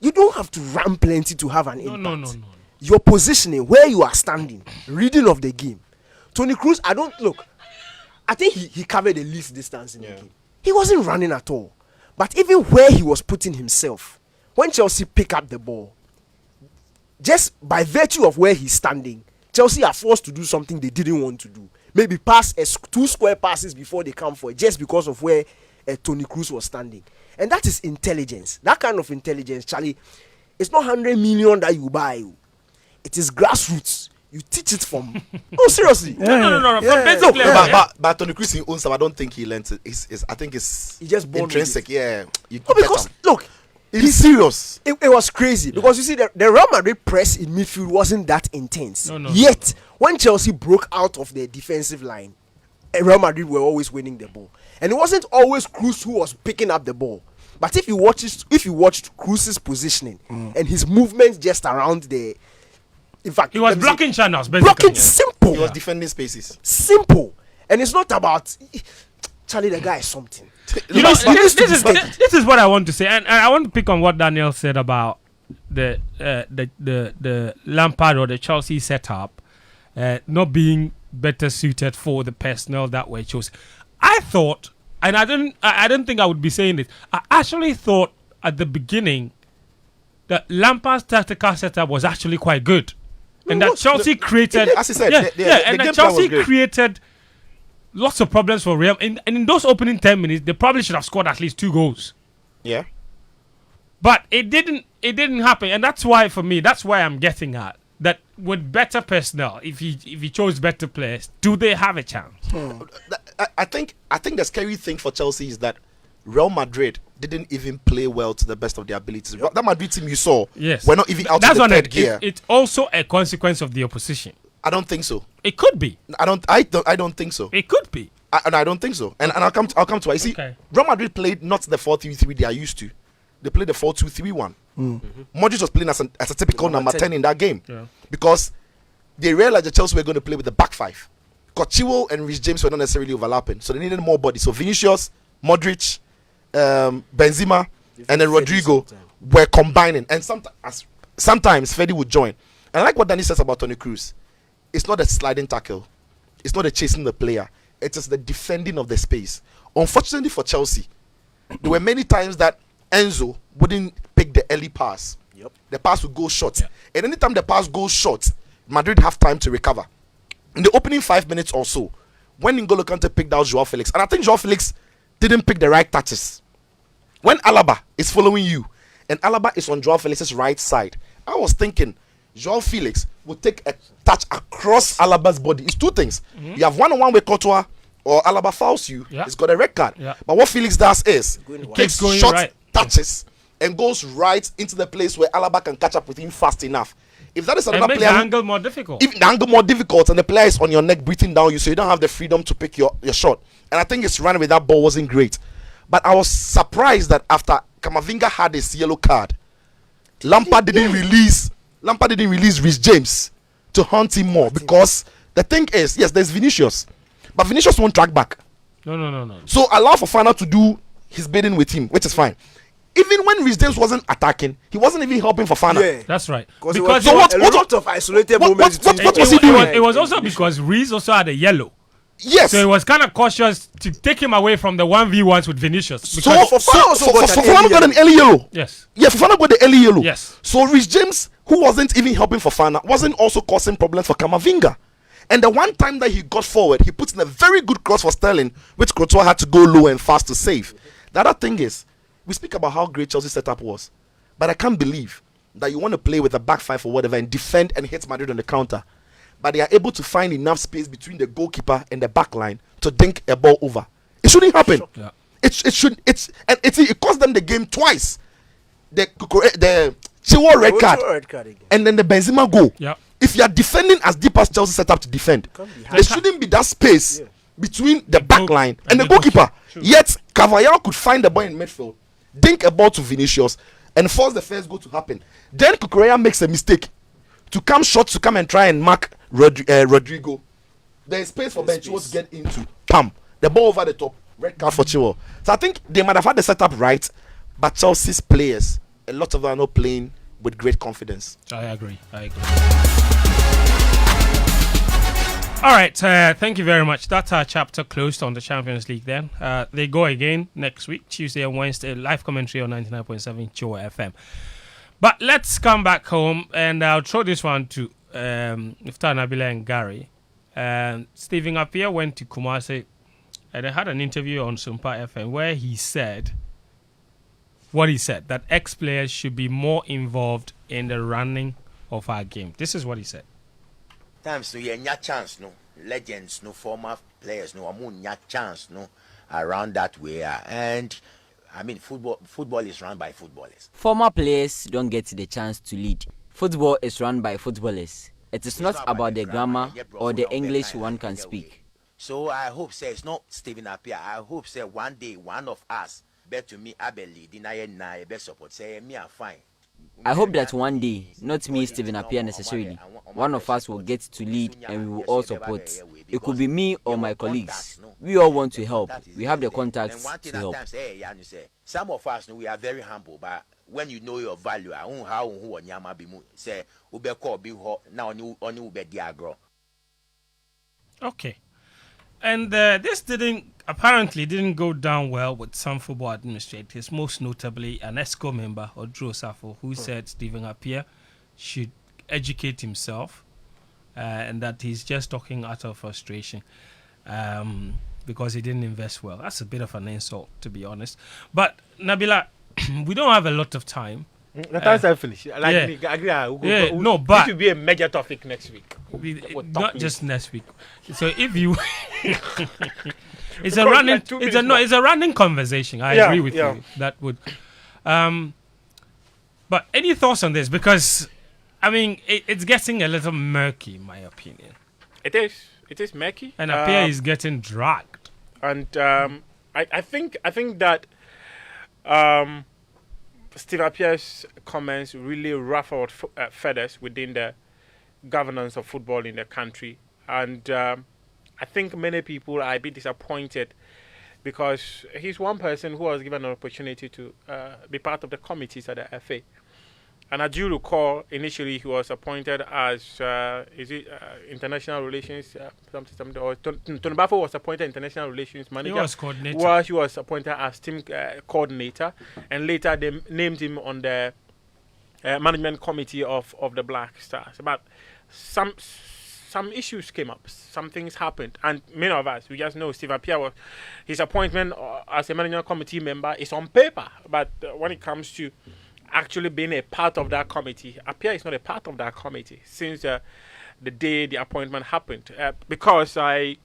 don't have to run plenty to have an impact. No. Your positioning, where you are standing, reading of the game. Toni Kroos, I think he covered the least distance in the game. He wasn't running at all. But even where he was putting himself, when Chelsea pick up the ball, just by virtue of where he's standing, Chelsea are forced to do something they didn't want to do. Maybe pass 2 square passes before they come for it, just because of where Toni Kroos was standing. And that is intelligence. That kind of intelligence, Charlie, it's not 100 million that you buy. It is grassroots. You teach it from... No, seriously. No. But Toni Kroos in own stuff, I don't think he learned it. I think it's just intrinsic. Yeah. Because, look, he's serious. It was crazy because you see the Real Madrid press in midfield wasn't that intense. Yet when Chelsea broke out of their defensive line, Real Madrid were always winning the ball, and it wasn't always Kroos who was picking up the ball. But if you watched Kroos's positioning and his movements just around the, in fact, he was blocking channels. Basically. Simple. He was defending spaces. Simple, and it's not about Charlie. The guy is something. This is what I want to say, and I want to pick on what Daniel said about the Lampard or the Chelsea setup not being better suited for the personnel that were chosen. I thought, and I didn't think I would be saying this. I actually thought at the beginning that Lampard's tactical setup was actually quite good, and that Chelsea created, as I said, and that Chelsea created lots of problems for Real. And in those opening 10 minutes, they probably should have scored at least 2 goals. Yeah. But it didn't happen. And that's why, for me, that's why I'm getting at. That with better personnel, if he chose better players, do they have a chance? I think the scary thing for Chelsea is that Real Madrid didn't even play well to the best of their abilities. That Madrid team you saw, we're not even out of the third gear. It's also a consequence of the opposition. I don't think so. It could be. I don't think so. It could be. I don't think so. And I'll come to it. You see, Real Madrid played not the 4-3-3 they are used to. They played the 4-2-3-1. Modric was playing as a typical number 10 in that game. Yeah. Because they realized that Chelsea were going to play with the back 5. Because Chilwell and Rhys James were not necessarily overlapping. So they needed more body. So Vinicius, Modric, Benzema, and then Rodrigo were combining. And sometimes Fede would join. And I like what Danny says about Toni Kroos. It's not a sliding tackle. It's not a chasing the player. It is the defending of the space. Unfortunately for Chelsea, there were many times that Enzo wouldn't pick the early pass. Yep. The pass would go short. Yeah. And anytime the pass goes short, Madrid have time to recover. In the opening 5 minutes or so, when N'Golo Kante picked out Joao Felix, and I think Joao Felix didn't pick the right touches. When Alaba is following you, and Alaba is on Joao Felix's right side, I was thinking Joao Felix would take a touch across Alaba's body. It's two things. Mm-hmm. You have one-on-one with Courtois, or Alaba fouls you, he's got a red card. Yeah. But what Felix does is takes short touches and goes right into the place where Alaba can catch up with him fast enough. If that is another player, the angle more difficult. If the angle more difficult and the player is on your neck breathing down you, so you don't have the freedom to pick your shot. And I think his run with that ball wasn't great. But I was surprised that after Camavinga had his yellow card, Lampard didn't release Reece James to hunt him more, because the thing is, yes, there's Vinicius, but Vinicius won't track back. No. So allow Fofana to do his bidding with him, which is fine. Even when Reece James wasn't attacking, he wasn't even helping Fofana. Yeah, that's right. Because a lot of isolated moments. What was he doing? It was also because Reece also had a yellow. Yes. So it was kind of cautious to take him away from the 1v1s with Vinicius. So Fofana got an early yellow. Yes. Yeah, Fofana got the early yellow. Yes. So Reece James, who wasn't even helping Fofana, wasn't also causing problems for Camavinga. And the one time that he got forward, he put in a very good cross for Sterling, which Courtois had to go low and fast to save. The other thing is, we speak about how great Chelsea's setup was, but I can't believe that you want to play with a back five or whatever and defend and hit Madrid on the counter, but they are able to find enough space between the goalkeeper and the back line to dink a ball over. It shouldn't happen. Yeah. It cost them the game twice. The Chilwell red card and then the Benzema goal. Yeah. If you are defending as deep as Chelsea set up to defend, there shouldn't be that space between the back line and the goalkeeper. Yet Carvajal could find the ball in midfield, dink a ball to Vinicius, and force the first goal to happen. Then Cucurella makes a mistake to come short to come and try and mark Rodrigo. There is space for Ben Chilwell to get into. Pam, the ball over the top, red card for Chilwell. So I think they might have had the setup right, but Chelsea's players, a lot of them are not playing with great confidence. I agree. All right, thank you very much. That's our chapter closed on the Champions League then. They go again next week, Tuesday and Wednesday, live commentary on 99.7 Joy FM. But let's come back home, and I'll throw this one to Iftar, Nabila and Gary. Stephen Appiah went to Kumasi, and I had an interview on Sumpa FM where he said that ex-players should be more involved in the running of our game. This is what he said. Times no yeah chance no legends no former players no amunya chance no around that way, and I mean football is run by footballers. Former players don't get the chance to lead. Football is run by footballers. It is not about the grammar or the English one can speak. So I hope say it's not Stephen Appiah. I hope say one day one of us bet to me Abeli deny na best support say me are fine. I hope that one day, not me, Stephen Appiah necessarily, one of us will get to lead and we will all support. It could be me or my colleagues. We all want to help. We have the contacts to help. Some of us, we are very humble, but when you know your value, okay. And this apparently didn't go down well with some football administrators, most notably an ESCO member, Odro Safo, who said Stephen Appiah should educate himself and that he's just talking out of frustration because he didn't invest well. That's a bit of an insult, to be honest. But, Nabila, we don't have a lot of time. The time's finished. But it will be a major topic next week. Not just next week. So if you, it's a running conversation. I agree with you. That would, but any thoughts on this? Because I mean, it's getting a little murky, in my opinion. It is murky, and Appiah is getting dragged. And I think that Steve Appiah's comments really ruffled feathers within the governance of football in the country, and I think many people are a bit disappointed because he's one person who was given an opportunity to be part of the committees at the FA, And as you recall, initially he was appointed as international relations something, or Tony Bafo was appointed international relations manager. He was coordinator. While he was appointed as team coordinator, and later they named him on the management committee of the Black Stars. But some issues came up, some things happened, and many of us, we just know Steve Appiah, his appointment as a management committee member is on paper, but when it comes to actually being a part of that committee, Appiah is not a part of that committee since the day the appointment happened. Because I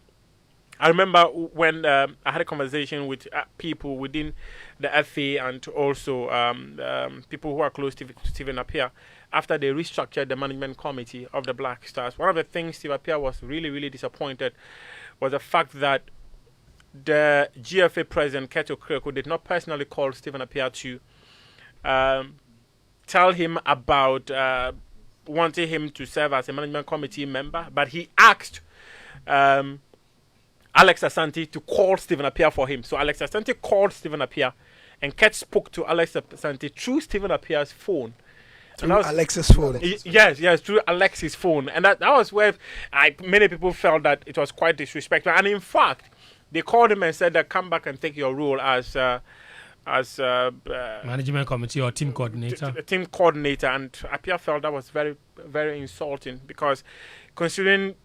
remember when I had a conversation with people within the FA and also people who are close to Stephen Appiah after they restructured the management committee of the Black Stars. One of the things Steve Appiah was really, really disappointed was the fact that the GFA president, Keto Kreko, did not personally call Stephen Appiah to tell him about wanting him to serve as a management committee member, but he asked Alex Asante to call Stephen Appiah for him. So Alex Asante called Stephen Appiah, and Ket spoke to Alex Asante through Stephen Appiah's phone. Through Alex's phone. Yes, through Alex's phone. And that was where many people felt that it was quite disrespectful. And in fact, they called him and said that come back and take your role as management committee or team coordinator. Team coordinator. And Appiah felt that was very, very insulting because considering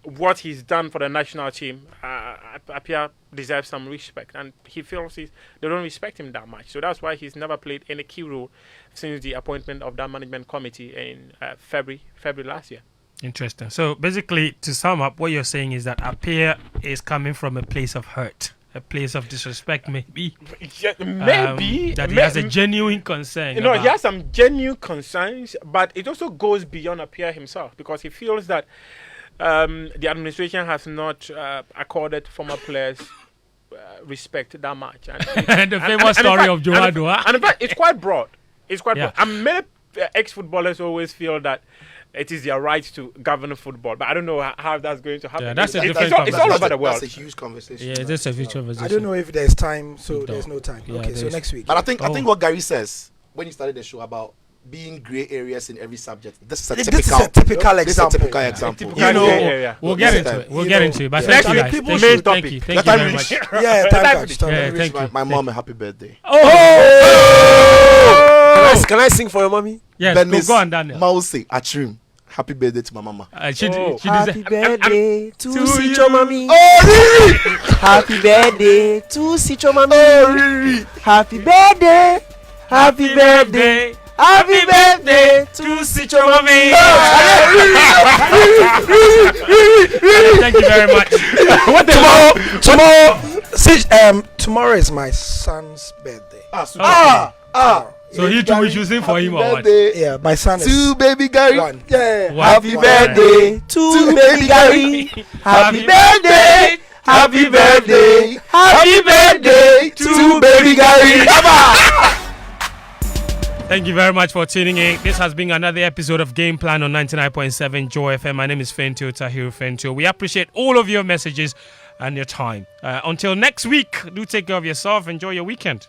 what he's done for the national team, Appiah deserves some respect, and he feels they don't respect him that much. So that's why he's never played any key role since the appointment of that management committee in February last year. Interesting. So basically, to sum up, what you're saying is that Appiah is coming from a place of hurt, a place of disrespect, maybe. Yeah, maybe that he has a genuine concern. He has some genuine concerns, but it also goes beyond Appiah himself because he feels that the administration has not accorded former players respect that much. And the famous story of Joado. And in fact, it's quite broad. It's quite broad. And many ex-footballers always feel that it is their right to govern football, but I don't know how that's going to happen. Yeah, that's it's all over the world. That's a huge conversation. Yeah, that's a huge conversation. I don't know if there's time, so there's no time. Yeah, okay, so next week. But I think what Gary says when he started the show about being grey areas in every subject. This is a typical example. You know, we'll get into it. We'll get into it. But thank you guys. Thank you very much. Yeah, thank you. My mom a happy birthday. Can I sing for your mommy? Yes, go on, Daniel. Mausi Achrim. Happy birthday to my mama. Happy birthday to Sicho mommy. Happy birthday to Sicho mommy. Happy birthday. Happy birthday. Happy birthday to Sicho mommy. Thank you very much. Tomorrow is my son's birthday. So he too is choosing for him or what? Yeah, my son is 2 baby Gary. 1. Yeah. Happy birthday to baby Gary. Happy birthday. Happy birthday. Happy birthday to baby Gary. Thank you very much for tuning in. This has been another episode of Game Plan on 99.7 Joy FM. My name is Fentio Tahiru Fentio. We appreciate all of your messages and your time. Until next week, do take care of yourself. Enjoy your weekend.